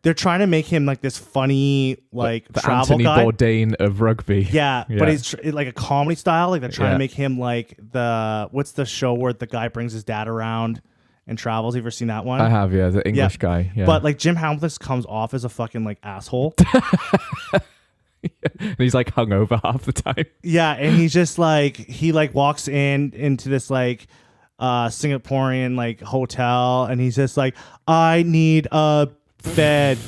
they're trying to make him like this funny like the travel Anthony guy. Bourdain of rugby. Yeah, Yeah. but it's like a comedy style. Like they're trying Yeah. to make him like what's the show where the guy brings his dad around and travels? Have you ever seen that one? I have, yeah, the English guy. Yeah. But like Jim Hamilton comes off as a fucking like asshole. And he's like hungover half the time. Yeah, and he's just like he like walks into this like Singaporean like hotel, and he's just like, I need a bed.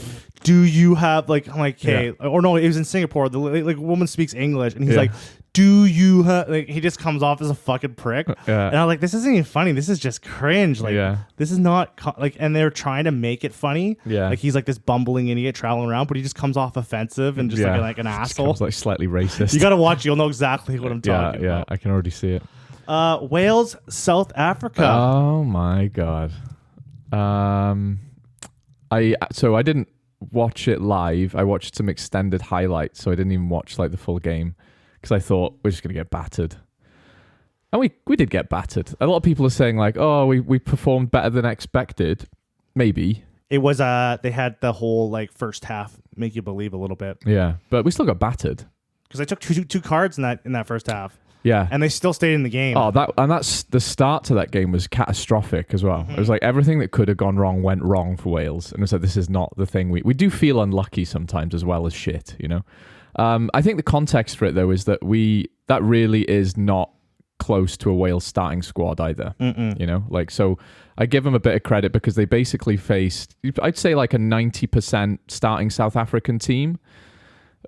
Do you have like I'm like okay or no? It was in Singapore. The like woman speaks English, and he's Yeah. like, do you have like he just comes off as a fucking prick. Yeah. And I'm like, this isn't even funny. This is just cringe. Like Yeah. this is not like, and they're trying to make it funny. Yeah. like he's like this bumbling idiot traveling around, but he just comes off offensive and just like an Just asshole. comes, like slightly racist. You gotta watch. You'll know exactly what I'm talking yeah, about. I can already see it. Wales, South Africa. Oh my god. I didn't watch it live. I watched some extended highlights, so I didn't even watch like the full game because I thought we're just gonna get battered. And we did get battered. A lot of people are saying like, oh, we performed better than expected. Maybe. It was they had the whole like first half make you believe a little bit Yeah. But we still got battered. because I took two cards in that first half Yeah. and they still stayed in the game. Oh, that's the start to that game was catastrophic as well. It was like everything that could have gone wrong went wrong for Wales, and it was like this is not the thing. We do feel unlucky sometimes as well as shit, you know. I think the context for it though is that that really is not close to a Wales starting squad either. You know, like so. I give them a bit of credit because they basically faced, I'd say, like a 90% starting South African team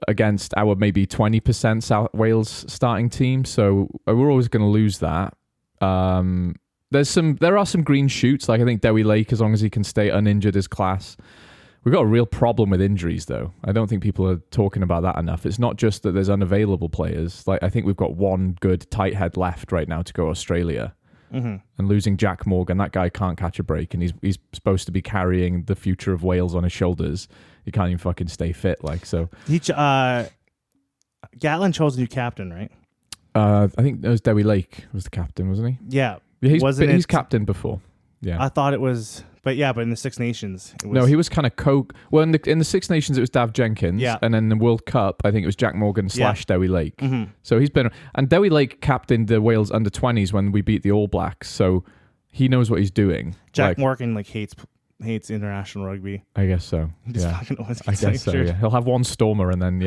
against our maybe 20% South Wales starting team. So we're always going to lose that. There are some green shoots. Like I think Dewi Lake, as long as he can stay uninjured, is class. We've got a real problem with injuries, though. I don't think people are talking about that enough. It's not just that there's unavailable players. Like I think we've got one good tight head left right now to go Australia. And losing Jack Morgan, that guy can't catch a break, and he's supposed to be carrying the future of Wales on his shoulders. He can't even fucking stay fit. Like so, Gatlin chose a new captain, right? I think it was Dewi Lake was the captain, wasn't he? Yeah. Yeah, he's it? captain before. Yeah. I thought it was, but in the Six Nations, it was, No, he was kind of well in the Six Nations it was Dav Jenkins, Yeah. and then the World Cup I think it was Jack Morgan / Dewi Lake. So he's been, and Dewi Lake captained the Wales under-20s when we beat the All Blacks, so he knows what he's doing. Jack Morgan like hates international rugby. I guess so. He just Yeah. fucking always I gets guess so. injured. Yeah, he'll have one stormer and then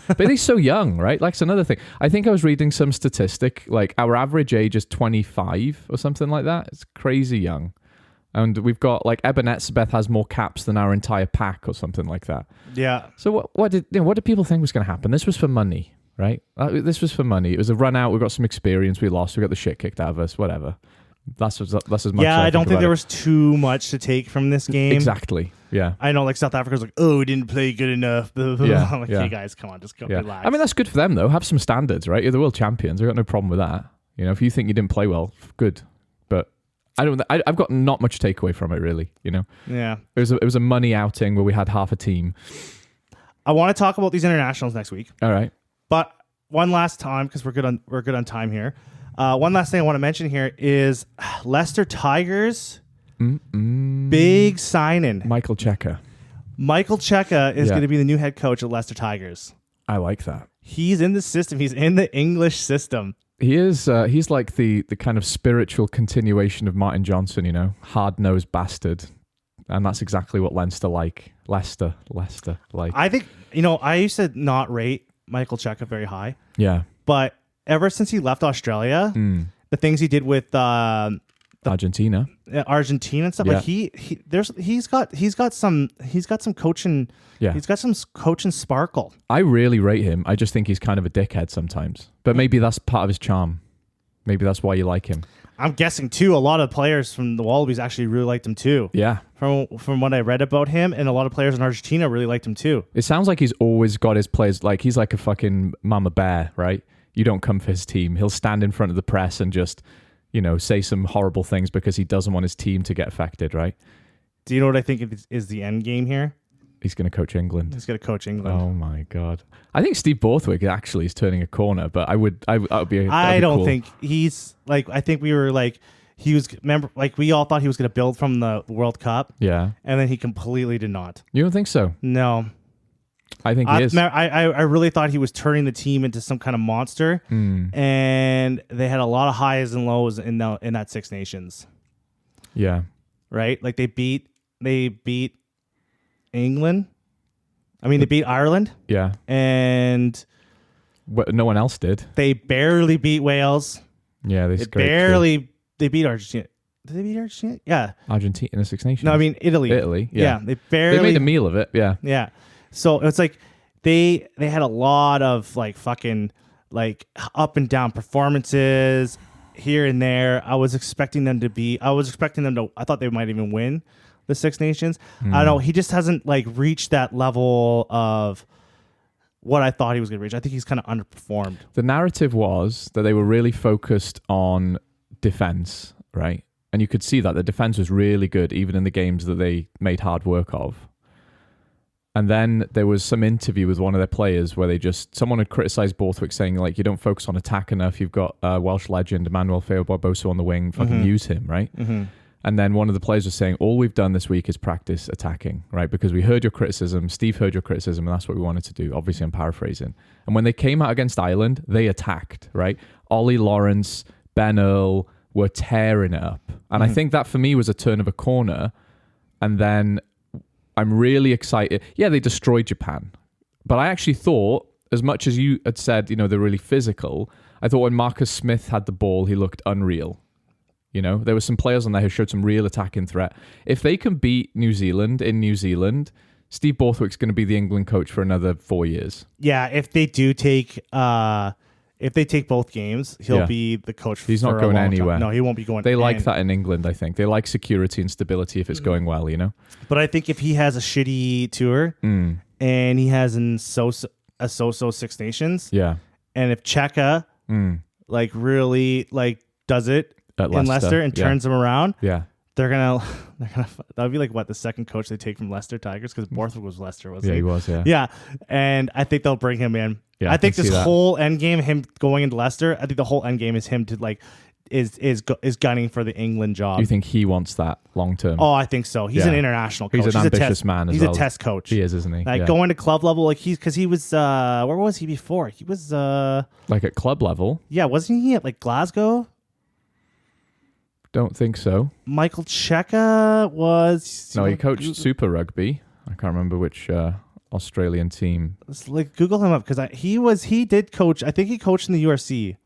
but he's so young, right? Like it's another thing. I think I was reading some statistic like our average age is 25 or something like that. It's crazy young. And we've got like Ebenezer has more caps than our entire pack or something like that. Yeah. So what did people think was going to happen? This was for money, right? This was for money. It was a run out. We got some experience. We lost. We got the shit kicked out of us. Whatever. That's as much. Yeah, I don't think there was was too much to take from this game. exactly. Yeah. I know, like South Africa's like, oh, we didn't play good enough. Yeah, I'm like, yeah. hey guys, come on, just go Yeah. relax. I mean, that's good for them though. Have some standards, right? You're the world champions. I've got no problem with that. You know, if you think you didn't play well, good. But I've got not much takeaway from it really. You know, Yeah. it was a money outing where we had half a team. I want to talk about these internationals next week, All right. but one last time because we're good on time here. One last thing I want to mention here is Leicester Tigers. Big signing. Michael Cheika. Michael Cheika is Yeah. going to be the new head coach at Leicester Tigers. I like that. He's in the system. He's in the English system. He is. He's like the kind of spiritual continuation of Martin Johnson. You know, hard-nosed bastard, and that's exactly what Leicester like. Leicester like. I think, I used to not rate Michael Cheika very high, Yeah. but ever since he left Australia, the things he did with Argentina. Argentina and stuff, Yeah. like he's got some coaching. Yeah. He's got some coaching sparkle. I really rate him. I just think he's kind of a dickhead sometimes. But maybe that's part of his charm. Maybe that's why you like him. I'm guessing too. A lot of players from the Wallabies actually really liked him too. Yeah. From what I read about him, and a lot of players in Argentina really liked him too. It sounds like he's always got his players, like he's like a fucking mama bear, right? You don't come for his team. He'll stand in front of the press and just, say some horrible things because he doesn't want his team to get affected, right? Do you know what I think is the end game here? He's going to coach England. He's going to coach England. Oh my God. I think Steve Borthwick actually is turning a corner, but that would be I don't cool. think he's like, I think we were like, he was, remember, like we all thought he was going to build from the World Cup. Yeah. And then he completely did not. You don't think so? No. I think he is. I really thought he was turning the team into some kind of monster. And they had a lot of highs and lows in that Six Nations. Yeah. Right? Like they beat England. I mean, they beat Ireland. Yeah. And no one else did. they barely beat Wales. Yeah, They beat Argentina. Did they beat Argentina? Yeah. Argentina in the Six Nations. No, I mean Italy. Yeah. They barely They made a meal of it. Yeah. Yeah. So it's like they had a lot of like fucking like up and down performances here and there. I thought they might even win the Six Nations. I don't know. He just hasn't like reached that level of what I thought he was going to reach. I think he's kind of underperformed. The narrative was that they were really focused on defense, right? And you could see that the defense was really good, even in the games that they made hard work of. And then there was some interview with one of their players where someone had criticized Borthwick saying, like, you don't focus on attack enough. You've got Welsh legend Emmanuel Feo-Barbosa on the wing. Fucking use him, right? Mm-hmm. And then one of the players was saying, all we've done this week is practice attacking, right? Because we heard your criticism. Steve heard your criticism, and that's what we wanted to do. Obviously, I'm paraphrasing. And when they came out against Ireland, they attacked, right? Ollie Lawrence, Ben Earl were tearing it up. And I think that for me was a turn of a corner. And then I'm really excited. Yeah, they destroyed Japan. But I actually thought, as much as you had said, they're really physical, I thought when Marcus Smith had the ball, he looked unreal. There were some players on there who showed some real attacking threat. If they can beat New Zealand in New Zealand, Steve Borthwick's going to be the England coach for another 4 years. Yeah, if they do take both games, he'll be the coach. He's not going anywhere. No, he won't be going. They like that in England, I think. They like security and stability if it's going well, But I think if he has a shitty tour and he has a so-so Six Nations, yeah, and if Cheika like really like does it at in Leicester and turns them around, yeah, they're gonna that'll be like the second coach they take from Leicester Tigers, because Borthwick was Leicester, wasn't he? Yeah, he was. Yeah, and I think they'll bring him in. Yeah, I think this that. whole end game, him going into Leicester, I think the whole end game is him to like is gunning for the England job. You think he wants that long term? Oh, I think so. He's an international coach. He's an ambitious man as He's well. a test coach. He is, isn't he? Like going to club level, like because he was where was he before? He was like at club level. Yeah, wasn't he at like Glasgow? Don't think so. Michael Cheika was. No, he coached Super Rugby. I can't remember which Australian team. Let's like Google him up, because he did coach. I think he coached in the URC.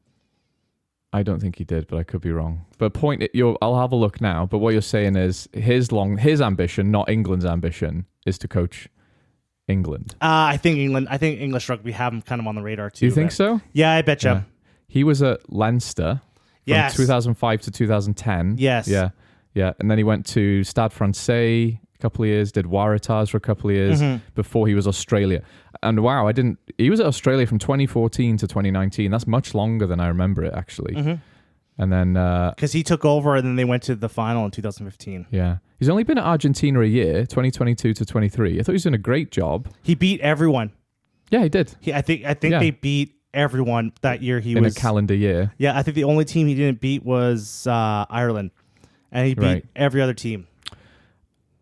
I don't think he did, but I could be wrong. But I'll have a look now. But what you're saying is his ambition, not England's ambition, is to coach England. I think English rugby have him kind of on the radar too. Do you think so? Yeah, I bet you. Yeah. He was at Leinster from 2005 to 2010. Yes. Yeah. Yeah. And then he went to Stade Francais a couple of years, did Waratahs for a couple of years before he was Australia. And wow, he was at Australia from 2014 to 2019. That's much longer than I remember it, actually. And then, because he took over and then they went to the final in 2015. yeah. He's only been at Argentina a year, 2022 to 23. I thought he was doing a great job. He beat everyone. Yeah, he did. I think Yeah. they beat everyone that year. He in was a calendar year. Yeah, I think the only team he didn't beat was Ireland, and he beat Right. every other team.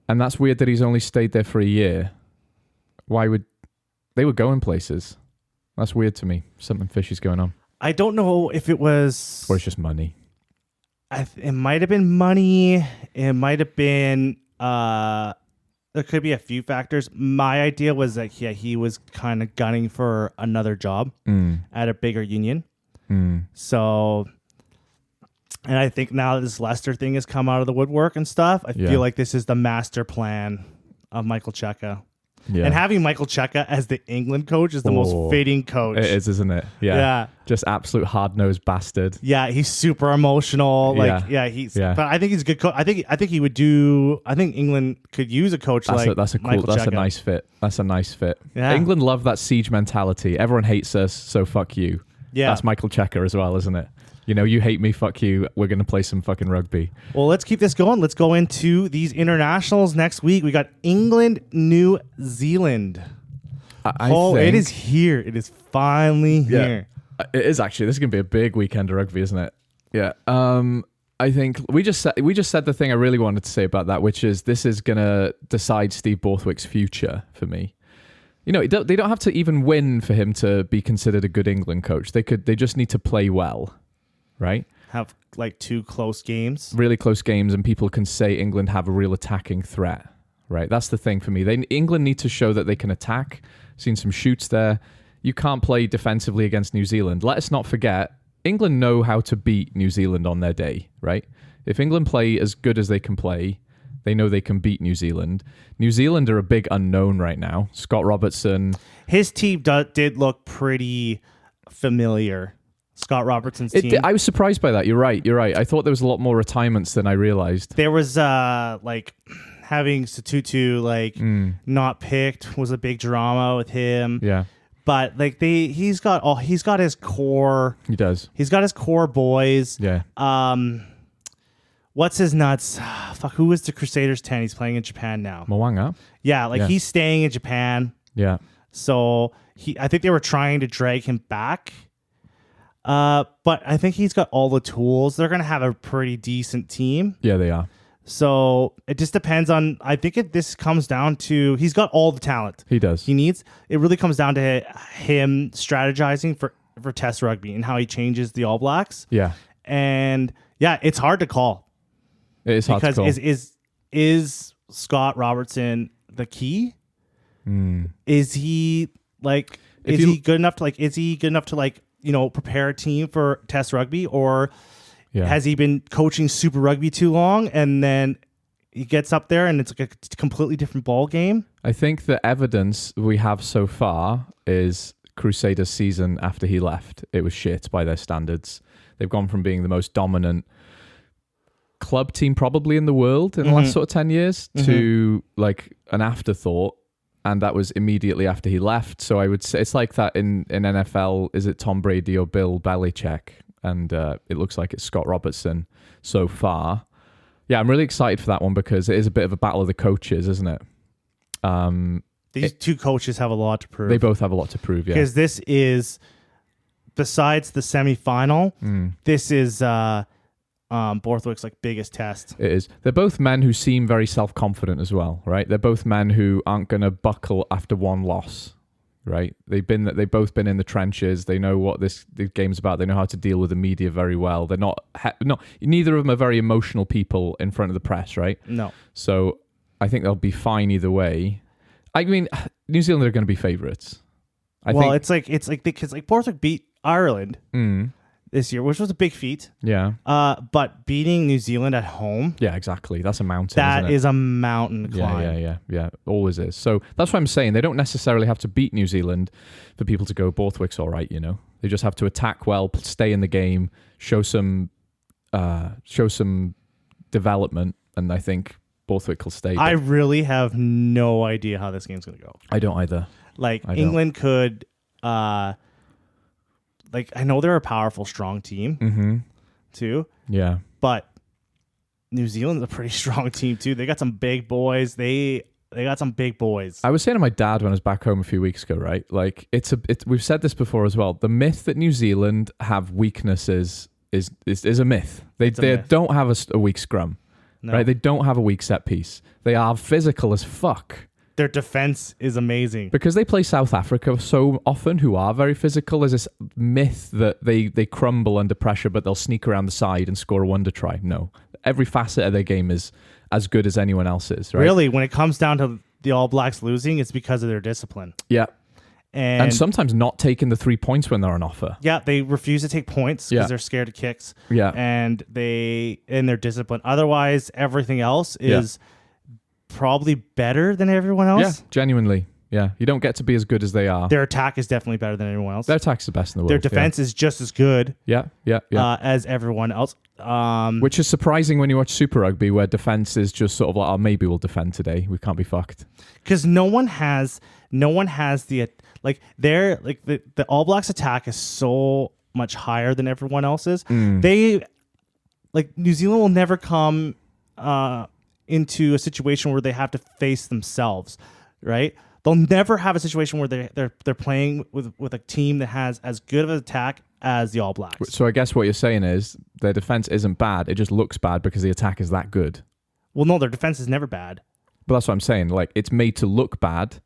And that's weird that he's only stayed there for a year. Why would... They were going places. That's weird to me. Something fishy's going on. I don't know if it was. Or it's just money. It might have been money. It might have been. There could be a few factors. My idea was that he was kind of gunning for another job at a bigger union. So, and I think now that this Leicester thing has come out of the woodwork and stuff, I feel like this is the master plan of Michael Cheika. Yeah. And having Michael Cheika as the England coach is the most fitting coach. It is, isn't it? Yeah. Yeah. Just absolute hard-nosed bastard. Yeah, he's super emotional. Like, he's. Yeah. But I think he's a good coach. I think he would do. I think England could use a coach That's like that's a cool. Michael That's Cheika. a nice fit. That's a nice fit. Yeah. England love that siege mentality. Everyone hates us, so fuck you. Yeah. That's Michael Cheika as well, isn't it? You know, you hate me, fuck you. We're gonna play some fucking rugby. Well, let's keep this going. Let's go into these internationals next week. We got England, New Zealand. I it think- is here. It is finally here. It is actually. This is gonna be a big weekend of rugby, isn't it? Yeah. I think we just said the thing I really wanted to say about that, which is this is gonna decide Steve Borthwick's future for me. You know, they don't have to even win for him to be considered a good England coach. They just need to play well, right? Have like 2 close games. Really close games, and people can say England have a real attacking threat, right? That's the thing for me. England need to show that they can attack. Seen some shoots there. You can't play defensively against New Zealand. Let us not forget, England know how to beat New Zealand on their day, right? If England play as good as they can play, they know they can beat New Zealand. New Zealand are a big unknown right now. Scott Robertson. His team did look pretty familiar. Scott Robertson's team. I was surprised by that. You're right. I thought there was a lot more retirements than I realized. There was like having Satutu not picked was a big drama with him. Yeah. But like he's got his core. He does. He's got his core boys. Yeah. What's his nuts? Fuck, who is the Crusaders 10? He's playing in Japan now. Mwanga. Yeah, he's staying in Japan. Yeah. So I think they were trying to drag him back. But I think he's got all the tools. They're gonna have a pretty decent team. Yeah, they are. So it just depends on. I think this comes down to he's got all the talent He does. he needs. It really comes down to him strategizing for Test rugby and how he changes the All Blacks. Yeah. And yeah, it's hard to call. It is hard to call. Is Scott Robertson the key? Is he is he good enough to prepare a team for Test rugby, or has he been coaching Super Rugby too long and then he gets up there and it's like a completely different ball game? I think the evidence we have so far is Crusaders' season after he left. It was shit by their standards. They've gone from being the most dominant club team probably in the world in the last sort of 10 years to like an afterthought, and that was immediately after he left. So I would say it's like that in NFL. Is it Tom Brady or Bill Belichick? And it looks like it's Scott Robertson so far. Yeah, I'm really excited for that one because it is a bit of a battle of the coaches, isn't it? These two coaches have a lot to prove. They both have a lot to prove, yeah. Because this is, besides the semifinal, this is Borthwick's biggest test. It is. They're both men who seem very self-confident as well, right? They're both men who aren't going to buckle after one loss, right? They've both been in the trenches. They know what the game's about. They know how to deal with the media very well. They're not. Neither of them are very emotional people in front of the press, right? No. So I think they'll be fine either way. I mean, New Zealand are going to be favourites. I think it's like because Borthwick beat Ireland this year, which was a big feat. Yeah. But beating New Zealand at home. Yeah, exactly. That's a mountain. That isn't it? is a mountain climb. Yeah. Always is. So that's what I'm saying. They don't necessarily have to beat New Zealand for people to go Borthwick's all right, you know. They just have to attack well, stay in the game, show some development, and I think Borthwick will stay. I really have no idea how this game's going to go. I don't either. England could I know they're a powerful, strong team. too. Yeah. But New Zealand's a pretty strong team too. They got some big boys. They got some big boys. I was saying to my dad when I was back home a few weeks ago, right? Like we've said this before as well. The myth that New Zealand have weaknesses is a myth. They don't have a weak scrum, right? They don't have a weak set piece. They are physical as fuck. Their defense is amazing. Because they play South Africa so often, who are very physical. There's this myth that they crumble under pressure, but they'll sneak around the side and score a wonder try. No. Every facet of their game is as good as anyone else's, right? Really, when it comes down to the All Blacks losing, it's because of their discipline. Yeah. And sometimes not taking the 3 points when they're on offer. Yeah, they refuse to take points because they're scared of kicks. Yeah. And their discipline. Otherwise, everything else is probably better than everyone else. Yeah, genuinely. Yeah, you don't get to be as good as they are. Their attack is definitely better than everyone else. Their attack's the best in the world. Their defense is just as good as everyone else. Which is surprising when you watch Super Rugby, where defense is just sort of like, oh, maybe we'll defend today. We can't be fucked. Because no one has the the All Blacks attack is so much higher than everyone else's. They New Zealand will never come into a situation where they have to face themselves, right? They'll never have a situation where they're playing with a team that has as good of an attack as the All Blacks. So I guess what you're saying is their defense isn't bad. It just looks bad because the attack is that good. Well, no, their defense is never bad. But that's what I'm saying. Like, it's made to look bad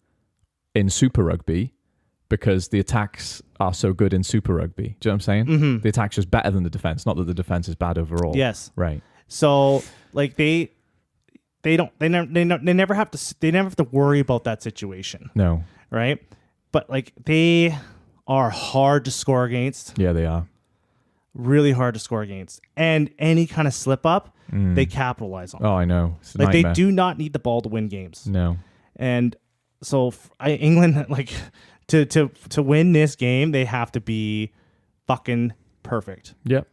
in Super Rugby because the attacks are so good in Super Rugby. Do you know what I'm saying? Mm-hmm. The attack's just better than the defense, not that the defense is bad overall. Yes. Right. So they never have to worry about that situation. No. Right? But they are hard to score against. Yeah, they are. Really hard to score against. And any kind of slip up, they capitalize on. Oh, I know. It's a they nightmare. do not need the ball to win games. No. And so England, to win this game, they have to be fucking perfect. Yep.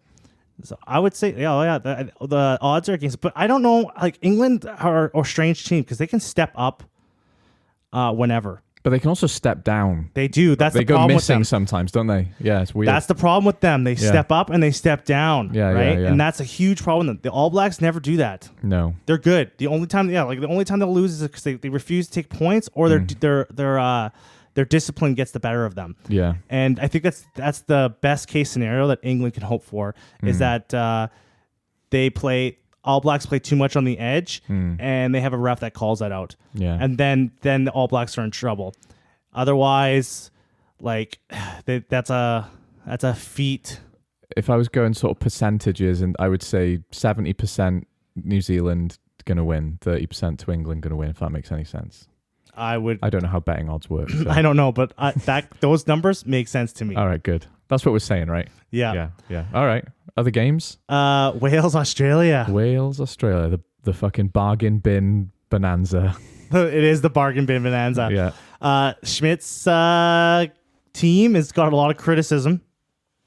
So I would say, the odds are against it. But I don't know, England are a strange team because they can step up whenever. But they can also step down. They do. That's they the problem go with them. missing sometimes, don't they? Yeah, it's weird. That's the problem with them. They step up and they step down. Yeah, right? yeah. And that's a huge problem with them. The All Blacks never do that. No. They're good. The only time they'll lose is because they refuse to take points or their discipline gets the better of them. Yeah. And I think that's the best case scenario that England can hope for is that All Blacks play too much on the edge and they have a ref that calls that out. Yeah. And then the All Blacks are in trouble. Otherwise, that's a feat. If I was going sort of percentages, and I would say 70% New Zealand going to win, 30% to England going to win, if that makes any sense. I don't know how betting odds work. So. I don't know, but those numbers make sense to me. All right, good. That's what we're saying, right? Yeah. All right. Other games? Wales, Australia. Wales, Australia. The fucking bargain bin bonanza. It is the bargain bin bonanza. Yeah. Schmidt's team has got a lot of criticism.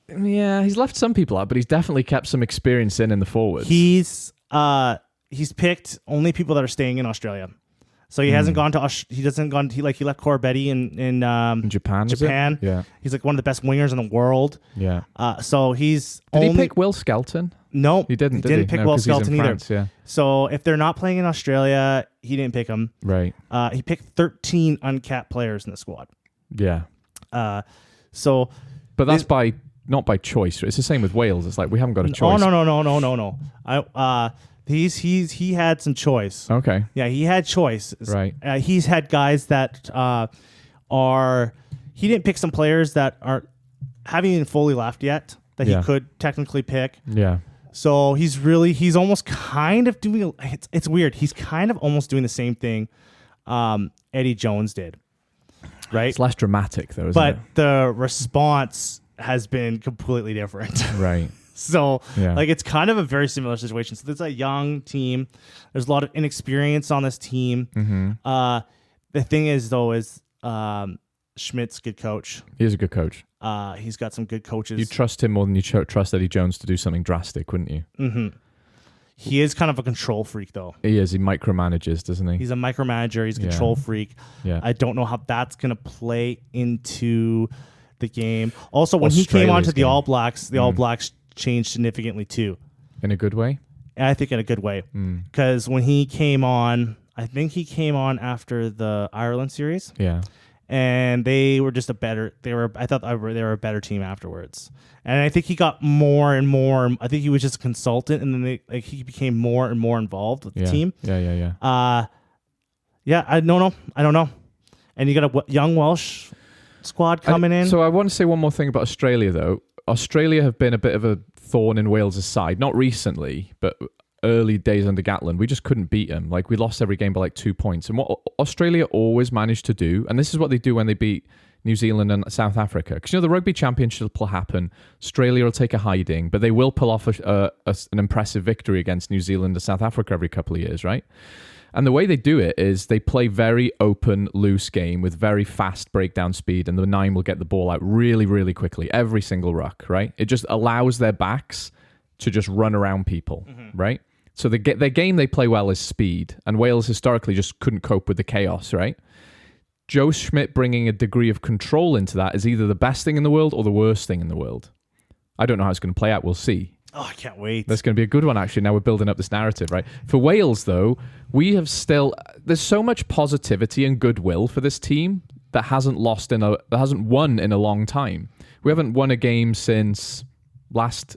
Yeah, he's left some people out, but he's definitely kept some experience in the forwards. He's picked only people that are staying in Australia. So he hasn't gone to he left Corbett in Japan. Japan. Yeah. He's one of the best wingers in the world. Yeah. So he's Did he pick Will Skelton? No, he didn't. He didn't pick Will Skelton either. France, yeah. So if they're not playing in Australia, he didn't pick him. Right. He picked 13 uncapped players in the squad. Yeah. But that's not by choice. It's the same with Wales. It's like we haven't got a choice. Oh no. He had some choice. Okay. Yeah, he had choice. Right. He's had guys that he didn't pick some players that haven't even fully left yet that he could technically pick. Yeah. So he's almost kind of doing it's weird. He's kind of almost doing the same thing Eddie Jones did. Right? It's less dramatic though, isn't it? But the response has been completely different. Right. So, it's kind of a very similar situation. So, there's a young team. There's a lot of inexperience on this team. Mm-hmm. The thing is, though, Schmidt's a good coach. He is a good coach. He's got some good coaches. You'd trust him more than you trust Eddie Jones to do something drastic, wouldn't you? Mm-hmm. He is kind of a control freak, though. He is. He micromanages, doesn't he? He's a micromanager. He's a control freak. Yeah. I don't know how that's going to play into the game. Also, when he came onto the All Blacks, All Blacks changed significantly too. In a good way? And I think in a good way. Because when he came on, I think he came on after the Ireland series. Yeah. And they were just I thought they were a better team afterwards. And I think he got more and more. I think he was just a consultant, and then he became more and more involved with the team. Yeah. I don't know. And you got a young Welsh squad coming in. So I want to say one more thing about Australia, though. Australia have been a bit of a thorn in Wales' side. Not recently, but early days under Gatland, we just couldn't beat them. Like, we lost every game by like 2 points. And what Australia always managed to do, and this is what they do when they beat New Zealand and South Africa, because the Rugby Championship will happen. Australia will take a hiding, but they will pull off an impressive victory against New Zealand and South Africa every couple of years, right? And the way they do it is they play very open, loose game with very fast breakdown speed, and the 9 will get the ball out really, really quickly, every single ruck, right? It just allows their backs to just run around people, right? So their game they play well is speed, and Wales historically just couldn't cope with the chaos, right? Joe Schmidt bringing a degree of control into that is either the best thing in the world or the worst thing in the world. I don't know how it's going to play out. We'll see. Oh, I can't wait. That's going to be a good one, actually. Now we're building up this narrative, right? For Wales, though, there's so much positivity and goodwill for this team that hasn't won in a long time. We haven't won a game since the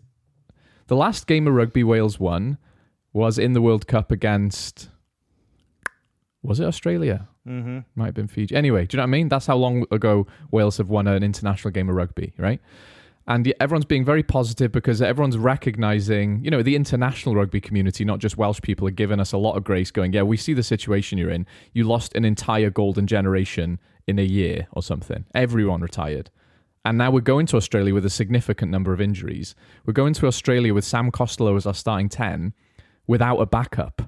last game of rugby Wales won was in the World Cup against, was it Australia? Mm-hmm. Might have been Fiji. Anyway, do you know what I mean? That's how long ago Wales have won an international game of rugby, right? And everyone's being very positive because everyone's recognizing, the international rugby community, not just Welsh people, are giving us a lot of grace going, yeah, we see the situation you're in. You lost an entire golden generation in a year or something. Everyone retired. And now we're going to Australia with a significant number of injuries. We're going to Australia with Sam Costello as our starting 10 without a backup.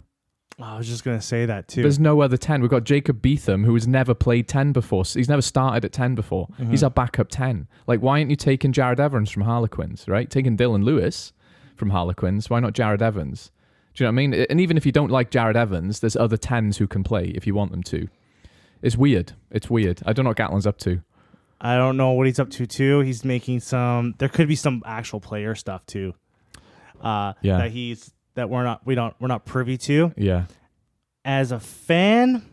I was just going to say that too. There's no other 10. We've got Jacob Beetham, who has never played 10 before. He's never started at 10 before. Mm-hmm. He's our backup 10. Like, why aren't you taking Jared Evans from Harlequins, right? Taking Dylan Lewis from Harlequins. Why not Jared Evans? Do you know what I mean? And even if you don't like Jared Evans, there's other 10s who can play if you want them to. It's weird. I don't know what Gatland's up to. I don't know what he's up to too. He's making there could be some actual player stuff too. That we're not privy to. Yeah. As a fan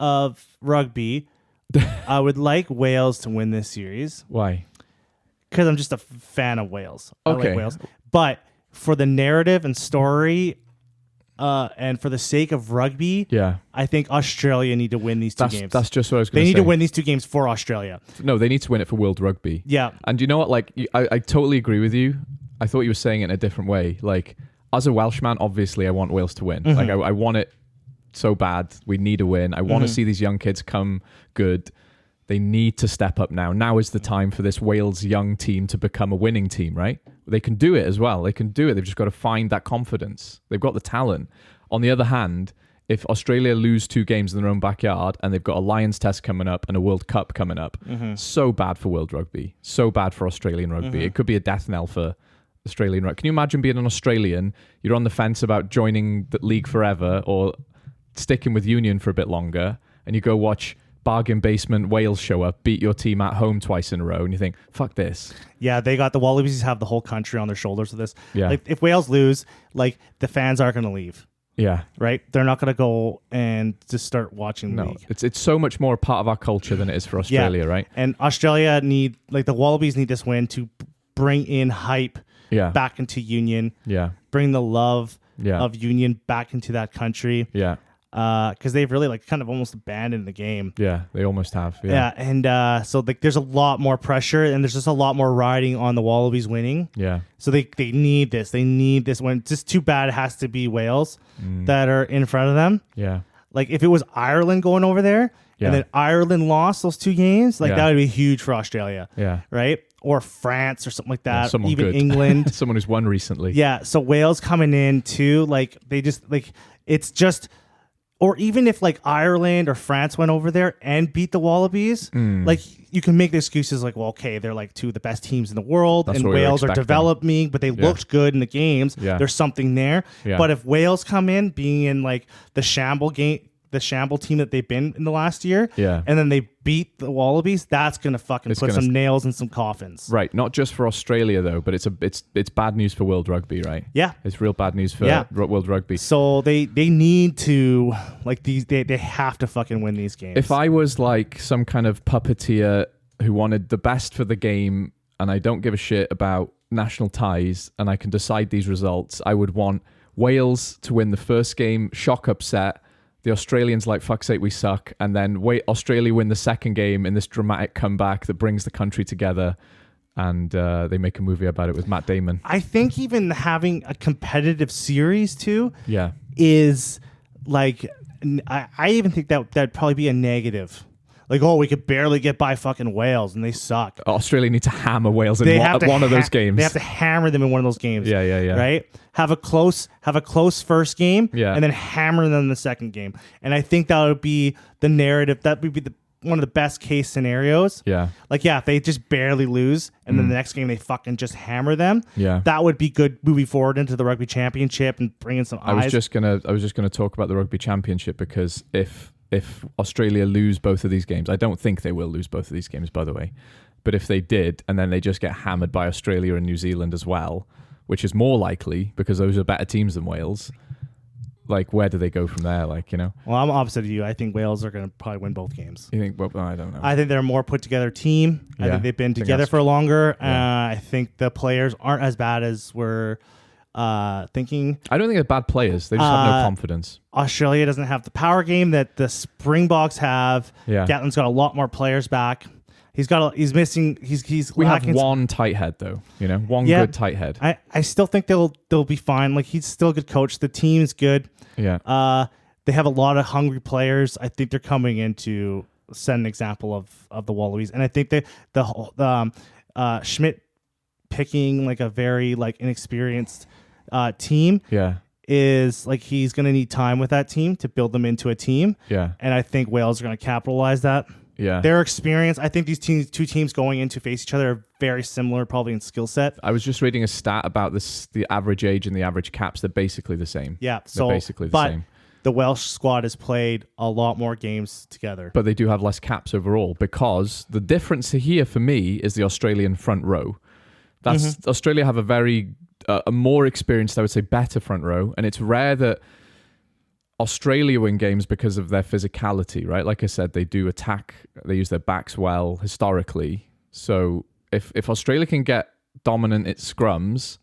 of rugby, I would like Wales to win this series. Why? Because I'm just a fan of Wales. Okay. I like Wales. But for the narrative and story, and for the sake of rugby, I think Australia need to win these two games. That's just what I was going to say. They need to win these two games for Australia. No, they need to win it for World Rugby. Yeah. And you know what? Like, I totally agree with you. I thought you were saying it in a different way. Like, as a Welshman, obviously, I want Wales to win. Mm-hmm. Like, I want it so bad. We need a win. I want to see these young kids come good. They need to step up now. Now is the time for this Wales young team to become a winning team, right? They can do it as well. They can do it. They've just got to find that confidence. They've got the talent. On the other hand, if Australia lose 2 games in their own backyard and they've got a Lions test coming up and a World Cup coming up, so bad for World Rugby. So bad for Australian rugby. It could be a death knell for Australian rugby. Can you imagine being an Australian? You're on the fence about joining the league forever or sticking with Union for a bit longer, and you go watch bargain basement Wales show up, beat your team at home twice in a row, and you think, fuck this. Yeah, they got the Wallabies have the whole country on their shoulders with this. Yeah. Like, if Wales lose, like, the fans aren't going to leave. Yeah. Right? They're not going to go and just start watching the league. It's so much more a part of our culture than it is for Australia, right? And Australia the Wallabies need this win to bring in hype back into Union. Yeah. Bring the love of Union back into that country. Yeah. Because they've really kind of almost abandoned the game. Yeah, they almost have. Yeah, and so there's a lot more pressure, and there's just a lot more riding on the Wallabies winning. Yeah. So they need this. They need this win. It's just too bad it has to be Wales that are in front of them. Yeah. Like, if it was Ireland going over there, and then Ireland lost those 2 games, that would be huge for Australia. Yeah. Right? Or France or something like that. Someone even good. England. Someone who's won recently. Yeah. So Wales coming in too, they just it's just. Or even if Ireland or France went over there and beat the Wallabies, you can make the excuses well, okay, they're 2 of the best teams in the world, and Wales are developing, but they looked good in the games. Yeah. There's something there. Yeah. But if Wales come in being in the shamble game the shamble team that they've been in the last year, Yeah. and then they beat the Wallabies, that's gonna fucking put some nails in some coffins. Right, not just for Australia though, but it's bad news for World Rugby, right? Yeah, It's real bad news for World Rugby. so they need to like they have to fucking win these games. If I was like some kind of puppeteer who wanted the best for the game, and I don't give a shit about national ties, and I can decide these results, I would want Wales to win the first game, shock upset. The Australians like, fuck's sake, we suck. And then Australia win the second game in this dramatic comeback that brings the country together. And they make a movie about it with Matt Damon. I think even having a competitive series too Yeah. is like, I even think that'd probably be a negative. Like, oh, we could barely get by fucking Wales and they suck. Australia need to hammer Wales in one of those games. They have to hammer them in one of those games. Yeah. Right? Have a close first game, Yeah. and then hammer them in the second game. And I think that would be the narrative. That would be one of the best case scenarios. Yeah. Like, yeah, if they just barely lose, and then the next game they fucking just hammer them. Yeah. That would be good moving forward into the rugby championship and bringing some eyes. I was just gonna talk about the rugby championship, because if Australia lose both of these games, I don't think they will lose both of these games, by the way. But if they did, and then they just get hammered by Australia and New Zealand as well, which is more likely because those are better teams than Wales, like, where do they go from there? Like, you know? Well, I'm opposite of you. I think Wales are going to probably win both games. You think? Well, I don't know. I think they're a more put together team. I Yeah. think they've been I think together that's- for longer. Yeah. I think the players aren't as bad as we're thinking. I don't think they're bad players. They just have no confidence. Australia doesn't have the power game that the Springboks have. Yeah. Gatlin's got a lot more players back. He's missing. He's We have lacking one tight head, though. You know, one Yeah. good tight head. I still think they'll be fine. Like, he's still a good coach. The team's good. Yeah. They have a lot of hungry players. I think they're coming in to set an example of the Wallabies, and I think the Schmidt picking like a very like inexperienced team Yeah. is like, he's going to need time with that team to build them into a team, Yeah. and I think Wales are going to capitalize that. Yeah. Their experience, I think these two teams going in to face each other are very similar, probably in skill set. I was just reading a stat about the average age and the average caps. They're basically the same. Yeah, They're so basically the but same. the Welsh squad has played a lot more games together. But they do have less caps overall, because the difference here for me is the Australian front row. That's Australia have a very a more experienced, I would say, better front row, and it's rare that Australia win games because of their physicality, right? Like I said, they do attack, they use their backs well historically. So if Australia can get dominant at scrums,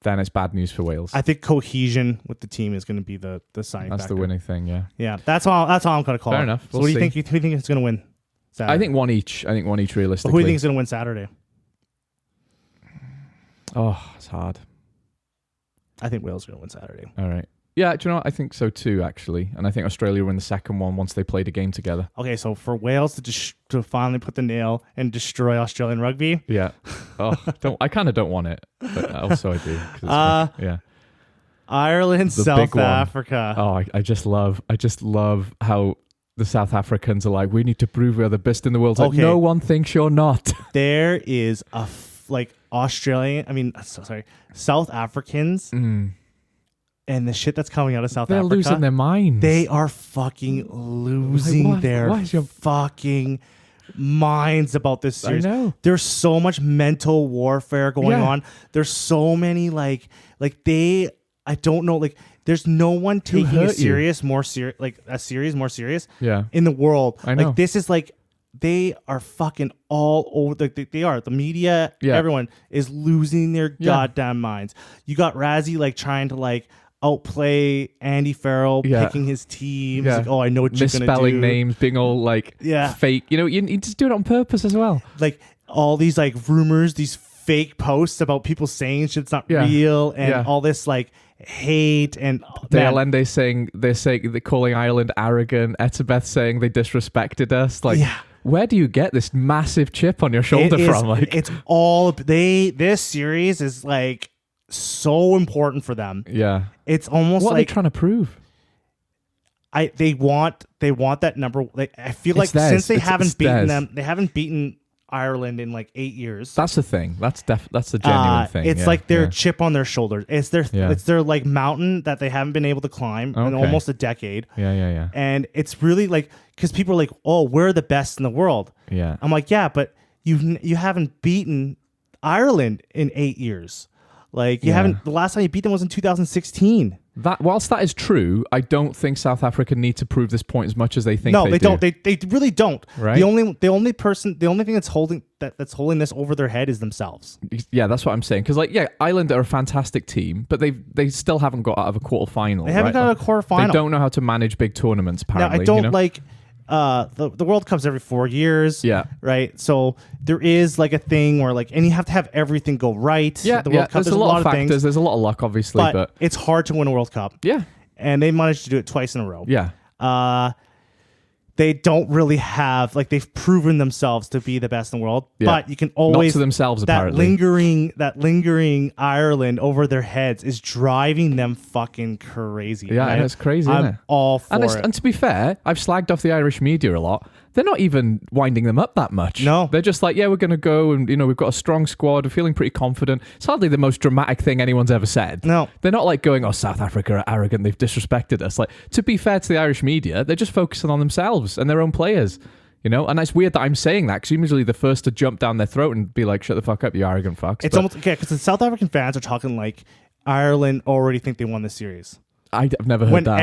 then it's bad news for Wales. I think cohesion with the team is going to be the signing That's factor. the winning thing, yeah. Yeah, that's all I'm going to call Fair it. enough. So We'll what do you see. think? Who do you think is going to win Saturday? I think one each. But realistically. who do you think is going to win Saturday? Oh, it's hard. I think Wales is going to win Saturday. All right. Yeah, do you know what? I think so too, actually. And I think Australia win the second one once they played a game together. Okay, so for Wales to finally put the nail and destroy Australian rugby, Yeah. Oh, I kind of don't want it, but also I do. 'Cause it's yeah. Ireland, The South big one. Africa. Oh, I just love how the South Africans are like, we need to prove we're the best in the world. It's like, Okay. no one thinks you're not. There is South Africans and the shit that's coming out of South They're Africa. losing their minds. They are fucking losing Like, their why is your- fucking minds about this series. I know. There's so much mental warfare going Yeah. on. There's so many I don't know, like, there's no one taking hurt you? a series more serious Yeah. in the world. I know. Like, this is like, they are fucking all over. They are. The media, Yeah. everyone is losing their Yeah. goddamn minds. You got Razzie like trying to like outplay Andy Farrell, Yeah. picking his team. Yeah. He's like, oh, I know what you're gonna do. Misspelling names, being all like Yeah. fake. You know, you just do it on purpose as well. Like, all these like rumors, these fake posts about people saying shit's not Yeah. real, and Yeah. all this like hate and Dale man, Ende saying they're calling Ireland arrogant. Etzebeth saying they disrespected us. Like, Yeah. where do you get this massive chip on your shoulder it is- from? Like, it's all this series is like so important for them. yeah. It's almost What are they like trying to prove? they want that number. Like, I feel like It's theirs. since they It's haven't beaten theirs. them, they haven't beaten Ireland in like 8 years. That's the thing. That's the genuine thing. It's yeah, like their yeah. chip on their shoulders. It's their like mountain that they haven't been able to climb in almost a decade. Yeah. And it's really like, because people are like, oh, we're the best in the world. Yeah. I'm like, yeah, but you haven't beaten Ireland in 8 years. Like you haven't. The last time you beat them was in 2016. That whilst that is true, I don't think South Africa need to prove this point as much as they think. No, they don't. do. They really don't. Right. The only thing that's holding this over their head is themselves. Yeah, that's what I'm saying. Because Ireland are a fantastic team, but they still haven't got out of a quarterfinal. They haven't got out of a quarterfinal. They don't know how to manage big tournaments. Apparently, now, I don't like. The World Cup's every 4 years. Yeah. Right. So there is like a thing where like, and you have to have everything go right. Yeah. The World Cup. There's a lot of factors. Things, there's a lot of luck, obviously, but it's hard to win a World Cup. Yeah. And they managed to do it twice in a row. Yeah. They don't really have they've proven themselves to be the best in the world, but you can always not to themselves that apparently. lingering Ireland over their heads is driving them fucking crazy. Yeah, it's crazy. I'm isn't it? all for it. And to be fair, I've slagged off the Irish media a lot. They're not even winding them up that much. No. They're just like, yeah, we're going to go and, we've got a strong squad. We're feeling pretty confident. It's hardly the most dramatic thing anyone's ever said. No. They're not like going, oh, South Africa are arrogant. They've disrespected us. Like, to be fair to the Irish media, they're just focusing on themselves and their own players. And it's weird that I'm saying that because usually the first to jump down their throat and be like, shut the fuck up, you arrogant fucks. It's almost, because the South African fans are talking like Ireland already think they won the series. I've never heard that.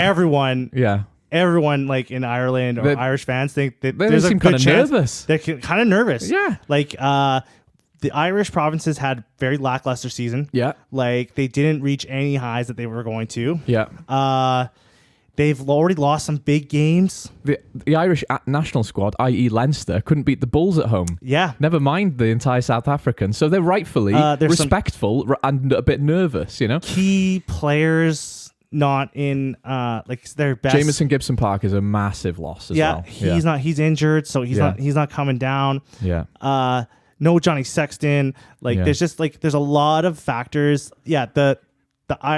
Everyone like in Ireland or Irish fans think that they there's a seem good kind of chance. nervous. They're kind of nervous. Yeah. Like the Irish provinces had very lackluster season. Yeah. Like they didn't reach any highs that they were going to. Yeah. They've already lost some big games. The Irish national squad, i.e. Leinster, couldn't beat the Bulls at home. Yeah. Never mind the entire South African. So they're rightfully respectful and a bit nervous, Key players not in their best. Jamison Gibson Park is a massive loss as well. He's injured, so he's not coming down. Yeah. No Johnny Sexton. There's a lot of factors. Yeah, the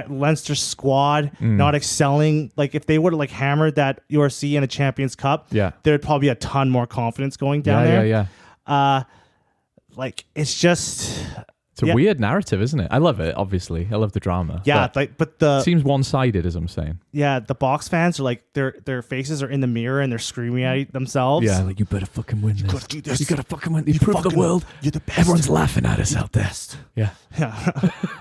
Leinster squad not excelling. Like if they would have hammered that URC in a Champions Cup, there'd probably be a ton more confidence going down there. Yeah. It's just it's a weird narrative, isn't it? I love it. Obviously, I love the drama. Yeah, but the seems one-sided, as I'm saying. Yeah, the Box fans are like their faces are in the mirror and they're screaming at themselves. Yeah, like you better fucking win this. You gotta do this. You gotta fucking win. You prove the world. You're the best. Everyone's laughing at us out there. Yeah.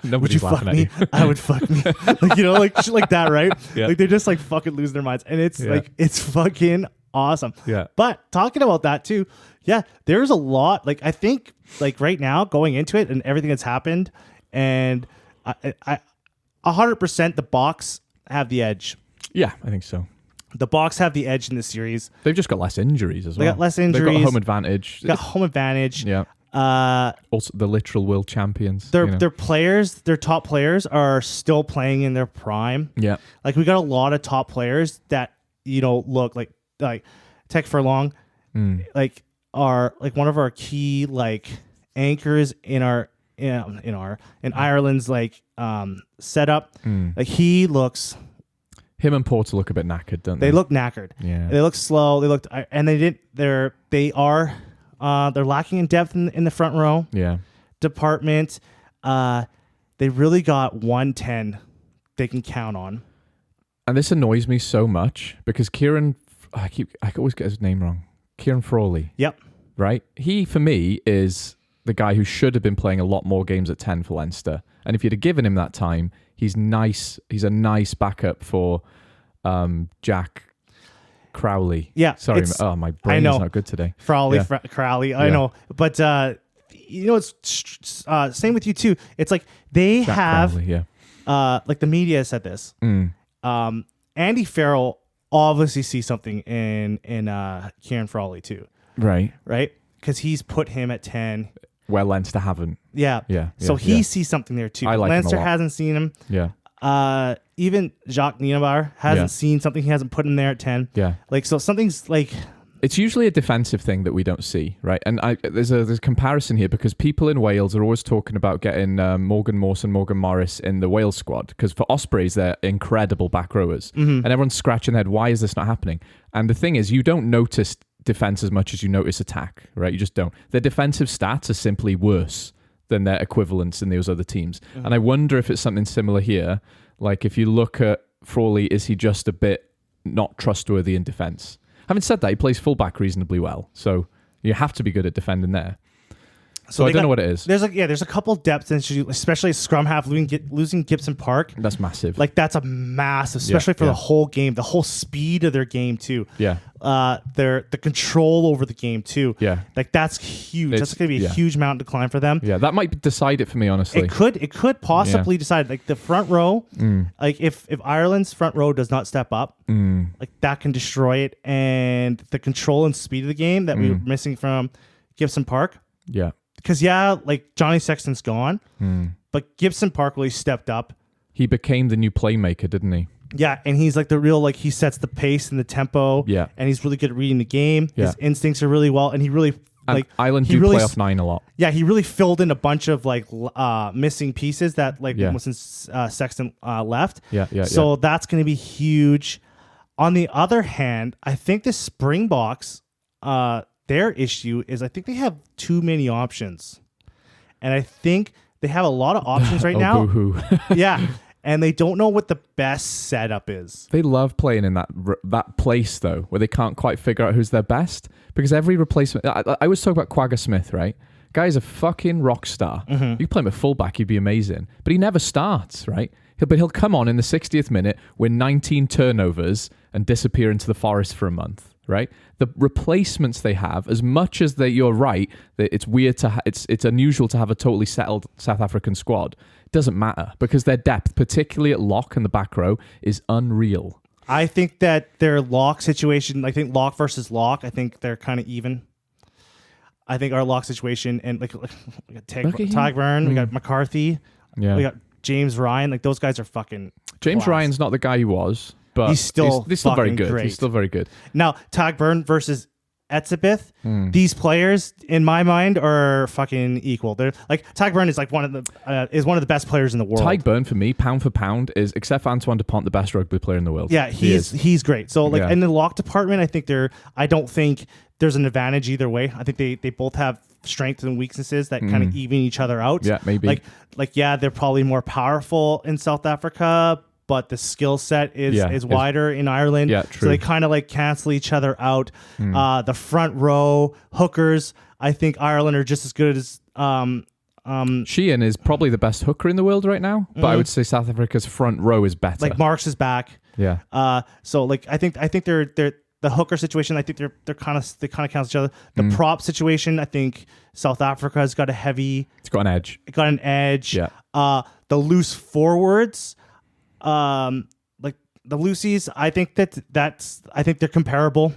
Nobody's Would you fuck laughing me? at you. I would fuck me. Shit like that, right? Yeah. Like they just fucking lose their minds, and it's it's fucking awesome. Yeah. But talking about that too, there's a lot. I think right now going into it and everything that's happened, and I 100% the Box have the edge. Yeah, I think so. The Box have the edge in this series. They've just got less injuries as well. They got less injuries. They've got a home advantage. Got home advantage. Yeah. Also, the literal world champions. Their players, their top players, are still playing in their prime. Yeah. We got a lot of top players that look like Tech Furlong, are one of our key anchors in our in Ireland's setup. He looks. Him and Porter look a bit knackered, don't they? They look knackered. Yeah. They look slow. They looked, and they're lacking in depth in the front row. Yeah. Department. They really got 110 they can count on. And this annoys me so much because I always get his name wrong. Kieran Frawley. Yep. Right? He, for me, is the guy who should have been playing a lot more games at 10 for Leinster. And if you'd have given him that time, he's nice. He's a nice backup for Jack Crowley. Yeah. Sorry. My brain is not good today. Crowley. I know. But, it's same with you too. It's they Jack have, Crowley, yeah. the media said this. Andy Farrell obviously sees something in Kieran Frawley too. Right. Because he's put him at 10. Where Leinster haven't. Yeah. So he sees something there too. I like Leinster him a lot. hasn't seen him. Yeah. Even Jacques Nienaber hasn't seen something. He hasn't put him there at 10. Yeah. So something's It's usually a defensive thing that we don't see, right? And there's a comparison here because people in Wales are always talking about getting Morgan Morse and Morgan Morris in the Wales squad because for Ospreys, they're incredible back rowers. And everyone's scratching their head, why is this not happening? And the thing is, you don't notice defense as much as you notice attack, right? You just don't. Their defensive stats are simply worse than their equivalents in those other teams. Mm-hmm. And I wonder if it's something similar here. Like if you look at Frawley, is he just a bit not trustworthy in defense? Having said that, he plays fullback reasonably well. So you have to be good at defending there. So I don't know what it is. There's a couple depths, especially scrum half losing Gibson Park. That's massive. Like that's a massive, especially for the whole game, the whole speed of their game too. Yeah. The control over the game too. Yeah. Like that's huge. That's going to be a huge mountain to climb for them. Yeah, that might decide it for me, honestly. It could possibly decide. Like the front row, like if Ireland's front row does not step up, like that can destroy it. And the control and speed of the game that we were missing from Gibson Park. Yeah. Because, like, Johnny Sexton's gone, but Gibson Park really stepped up. He became the new playmaker, didn't he? Yeah, and he's like the real, like, he sets the pace and the tempo. Yeah. And he's really good at reading the game. Yeah. His instincts are really well, and he really, and Ireland do play off 9 a lot. Yeah, he really filled in a bunch of, like, missing pieces that, like, since Sexton left. So that's going to be huge. On the other hand, I think the Springboks, their issue is I think they have too many options. And I think they have a lot of options right now. Boo-hoo. Yeah. And they don't know what the best setup is. They love playing in that place, though, where they can't quite figure out who's their best. Because every replacement... I always talk about Quagga Smith, right? Guy's a fucking rock star. You could play him at fullback, he'd be amazing. But he never starts, right? He'll come on in the 60th minute, win 19 turnovers, and disappear into the forest for a month. Right, the replacements they have, as much as you're right that it's weird it's unusual to have a totally settled South African squad. It doesn't matter because their depth, particularly at lock and the back row, is unreal. I think that their lock situation, I think lock versus lock, I think they're kind of even. I think our lock situation and like we got Tagburn, we got McCarthy, we got James Ryan, like those guys are fucking. James Ryan's not the guy he was. But he's still very good. Great. He's still very good. Now, Tagburn versus Etzebeth, these players in my mind are fucking equal. They're like Tagburn is like one of the best players in the world. Tagburn for me, pound for pound, is except for Antoine Dupont, the best rugby player in the world. Yeah, he's great. So like in the lock department, I don't think there's an advantage either way. I think they both have strengths and weaknesses that kind of even each other out. Yeah, maybe. Like they're probably more powerful in South Africa, but the skill set is wider in Ireland. Yeah, true. So they kind of like cancel each other out. The front row hookers, I think Ireland are just as good as Sheehan is probably the best hooker in the world right now, but I would say South Africa's front row is better. Like Marks is back. Yeah. So like I think they're the hooker situation. I think they kind of cancel each other. The prop situation, I think South Africa has got It's got an edge. It got an edge. Yeah. The loose forwards. Like the Lucies, I think I think they're comparable.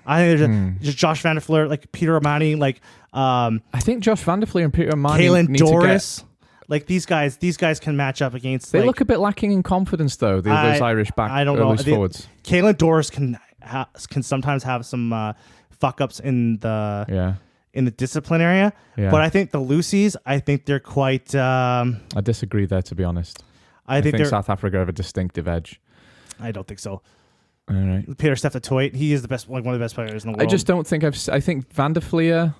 I think there's Josh Van der Fleer, like Peter O'Mahony, like I think Josh Van der Fleer and Peter O'Mahony Kalen Doris. Like these guys can match up against. They look a bit lacking in confidence though. Those Irish back. I don't know. Loose forwards. Kalen Doris can sometimes have some fuck ups in the discipline area. Yeah. But I think the Lucies, I think they're quite. I disagree there, to be honest. I think South Africa have a distinctive edge. I don't think so. All right. Peter Steph-Toit, he is the best, like one of the best players in the world. I just don't think I think Van der Fleer,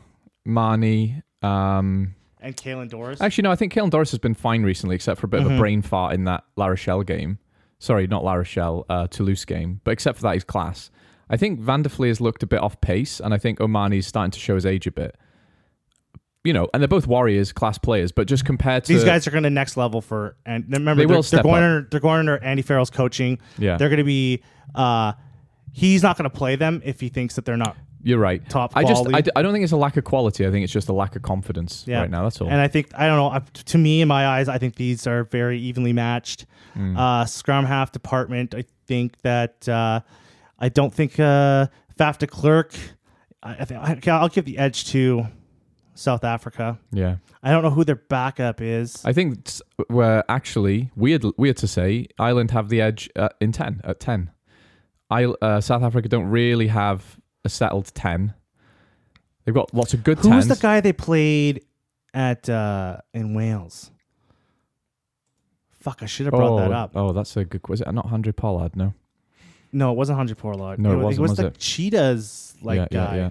Mahoney, and Kalen Doris. Actually, no, I think Kalen Doris has been fine recently, except for a bit of a brain fart in that La Rochelle game. Sorry, not La Rochelle, Toulouse game. But except for that, he's class. I think Van der Fleer's looked a bit off pace, and I think O'Mahony's starting to show his age a bit. You know, and they're both Warriors, class players, but just compared to... These guys are going to next level for... And remember, they're going under Andy Farrell's coaching. Yeah. They're going to be... he's not going to play them if he thinks that they're not You're right. top quality. I don't think it's a lack of quality. I think it's just a lack of confidence right now. That's all. And I think, I don't know, to me, in my eyes, I think these are very evenly matched. Scrum half department, I think that... I don't think Faf de Klerk... I'll give the edge to... South Africa. Yeah. I don't know who their backup is. I think we're actually, weird to say, Ireland have the edge at 10. South Africa don't really have a settled 10. They've got lots of good 10s. Who was the guy they played at in Wales? Fuck, I should have brought that up. Oh, that's a good quiz. Not Andre Pollard, no. No, it wasn't Andre Porlard. No, it wasn't, It was was the it? Cheetahs guy. Yeah.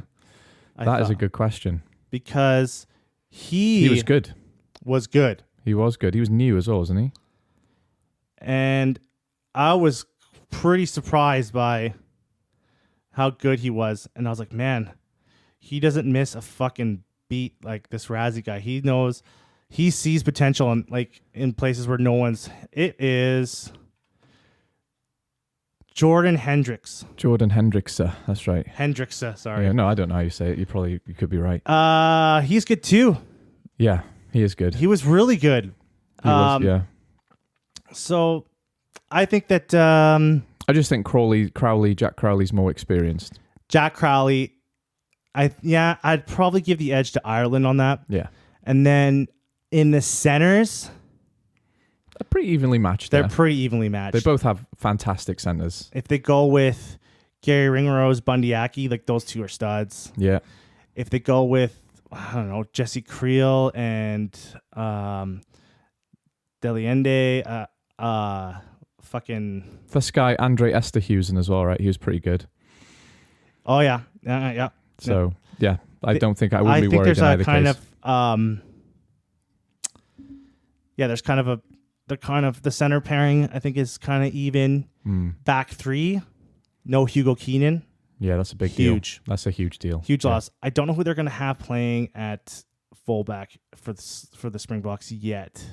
I That is a thought. good question. Because he He was good. was good. He was good. He was new as well, wasn't he? And I was pretty surprised by how good he was. And I was like, man, he doesn't miss a fucking beat like this Razzie guy. He knows, he sees potential in, like, in places where no one's. It is Jordan Hendricks. Jordan Hendricksa. That's right. Hendricksa, sorry. Yeah, no, I don't know how you say it. You could be right. He's good too. Yeah, he is good. He was really good. He was, yeah. So I think that I just think Jack Crowley's more experienced. Jack Crowley, I'd probably give the edge to Ireland on that. Yeah. And then in the centers, They're pretty evenly matched. they're there. pretty evenly matched. They both have fantastic centers. If they go with Gary Ringrose, Bundyaki, like those two are studs. Yeah. If they go with, I don't know, Jesse Creel and Deliende, fucking. This guy, Andre Esterhusen as well, right? He was pretty good. Oh, yeah. Yeah. So, yeah, I don't think I would I be think worried there's in a either kind case. of there's kind of the center pairing I think is kind of even. Back three, no Hugo Keenan. Yeah, that's a big Huge. deal. That's a huge deal. Huge Yeah. loss. I don't know who they're going to have playing at fullback for the Springboks yet.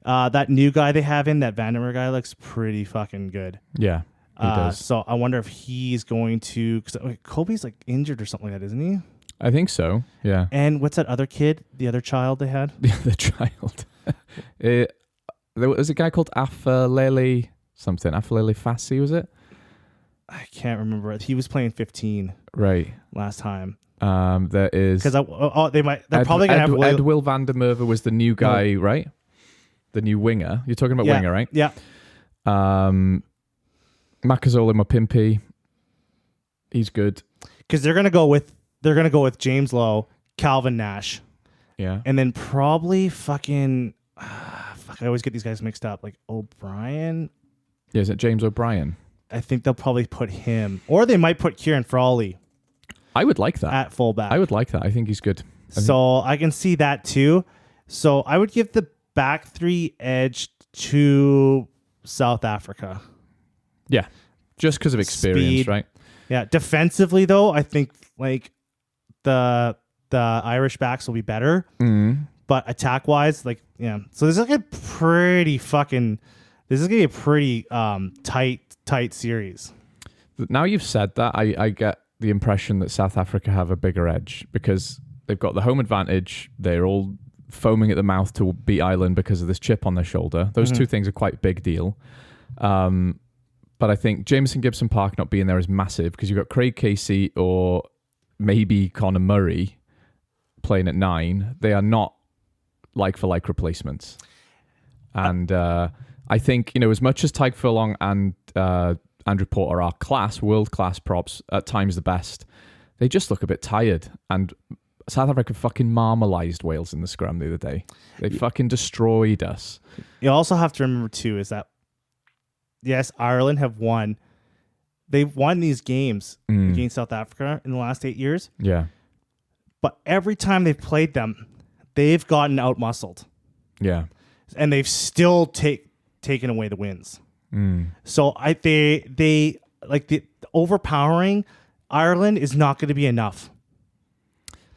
That new guy they have in, that Vandermeer guy, looks pretty fucking good. Yeah, he does. So I wonder if he's going to, because Kobe's like injured or something like that, isn't he? I think so. Yeah. And what's that other kid, the other child they had? The child. There was a guy called Afalele something. Afalele Fassi, was it? I can't remember. He was playing 15 Right. last time. There is Because they're probably gonna have Ed Will van der Merwe was the new guy, right? The new winger. You're talking about winger, right? Yeah. Makazola Mapimpi. He's good. Because they're gonna go with James Lowe, Calvin Nash, Yeah. and then probably fucking I always get these guys mixed up. Like O'Brien. Yeah, is it James O'Brien? I think they'll probably put him, or they might put Kieran Frawley I would like that. at fullback. I would like that. I think he's good. I can see that too. So I would give the back three edge to South Africa. Yeah. Just because of experience, Speed. right? Yeah. Defensively though, I think like the Irish backs will be better. Mm. But attack wise, like, yeah. So this is like this is gonna be a pretty tight series. Now you've said that, I get the impression that South Africa have a bigger edge because they've got the home advantage. They're all foaming at the mouth to beat Ireland because of this chip on their shoulder. Those two things are quite a big deal. But I think Jameson Gibson Park not being there is massive because you've got Craig Casey or maybe Conor Murray playing at 9. They are not like-for-like replacements. And I think, as much as Tyke Furlong and Andrew Porter are world-class props, at times the best, they just look a bit tired. And South Africa fucking marmalized Wales in the scrum the other day. They fucking destroyed us. You also have to remember too is that yes, Ireland have won. They've won these games against South Africa in the last 8 years. Yeah. But every time they've played them, they've gotten outmuscled. Yeah. And they've still taken away the wins. So they like the overpowering Ireland is not going to be enough.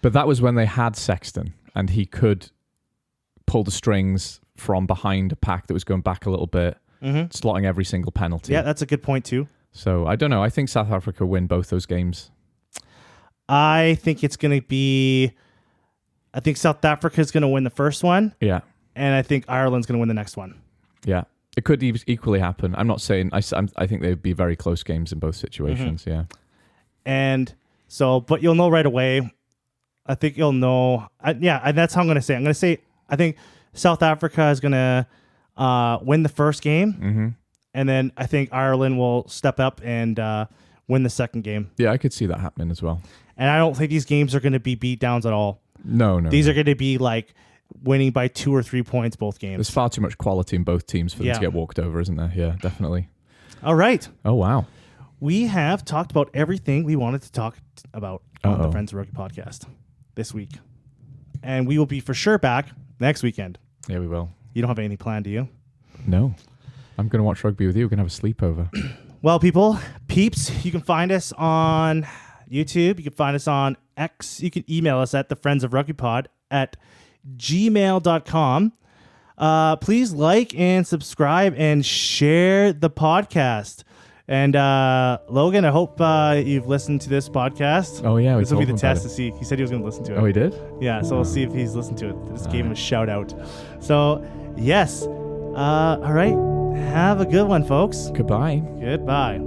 But that was when they had Sexton and he could pull the strings from behind a pack that was going back a little bit, slotting every single penalty. Yeah, that's a good point too. So I don't know. I think South Africa win both those games. I think it's going to be. I think South Africa is going to win the first one. Yeah. And I think Ireland's going to win the next one. Yeah. It could equally happen. I'm not saying. I think they would be very close games in both situations. Yeah. And so, but you'll know right away. I think you'll know. And that's how I'm going to say. I'm going to say I think South Africa is going to win the first game, and then I think Ireland will step up and win the second game. Yeah, I could see that happening as well. And I don't think these games are going to be beat downs at all. No. These are going to be like winning by 2 or 3 points both games. There's far too much quality in both teams for them to get walked over, isn't there? Yeah, definitely. All right. Oh, wow. We have talked about everything we wanted to talk about on the Friends of Rugby podcast this week. And we will be for sure back next weekend. Yeah, we will. You don't have anything planned, do you? No. I'm going to watch rugby with you. We're going to have a sleepover. Well, peeps, you can find us on YouTube. You can find us on X. You can email us at thefriendsofrugbypod@gmail.com. Please like and subscribe and share the podcast. And Logan, I hope you've listened to this podcast. Oh, yeah. This will be the test to see. He said he was going to listen to it. Oh, he did? Yeah, so we'll see if he's listened to it. Just gave him a shout out. So, yes. All right. Have a good one, folks. Goodbye. Goodbye.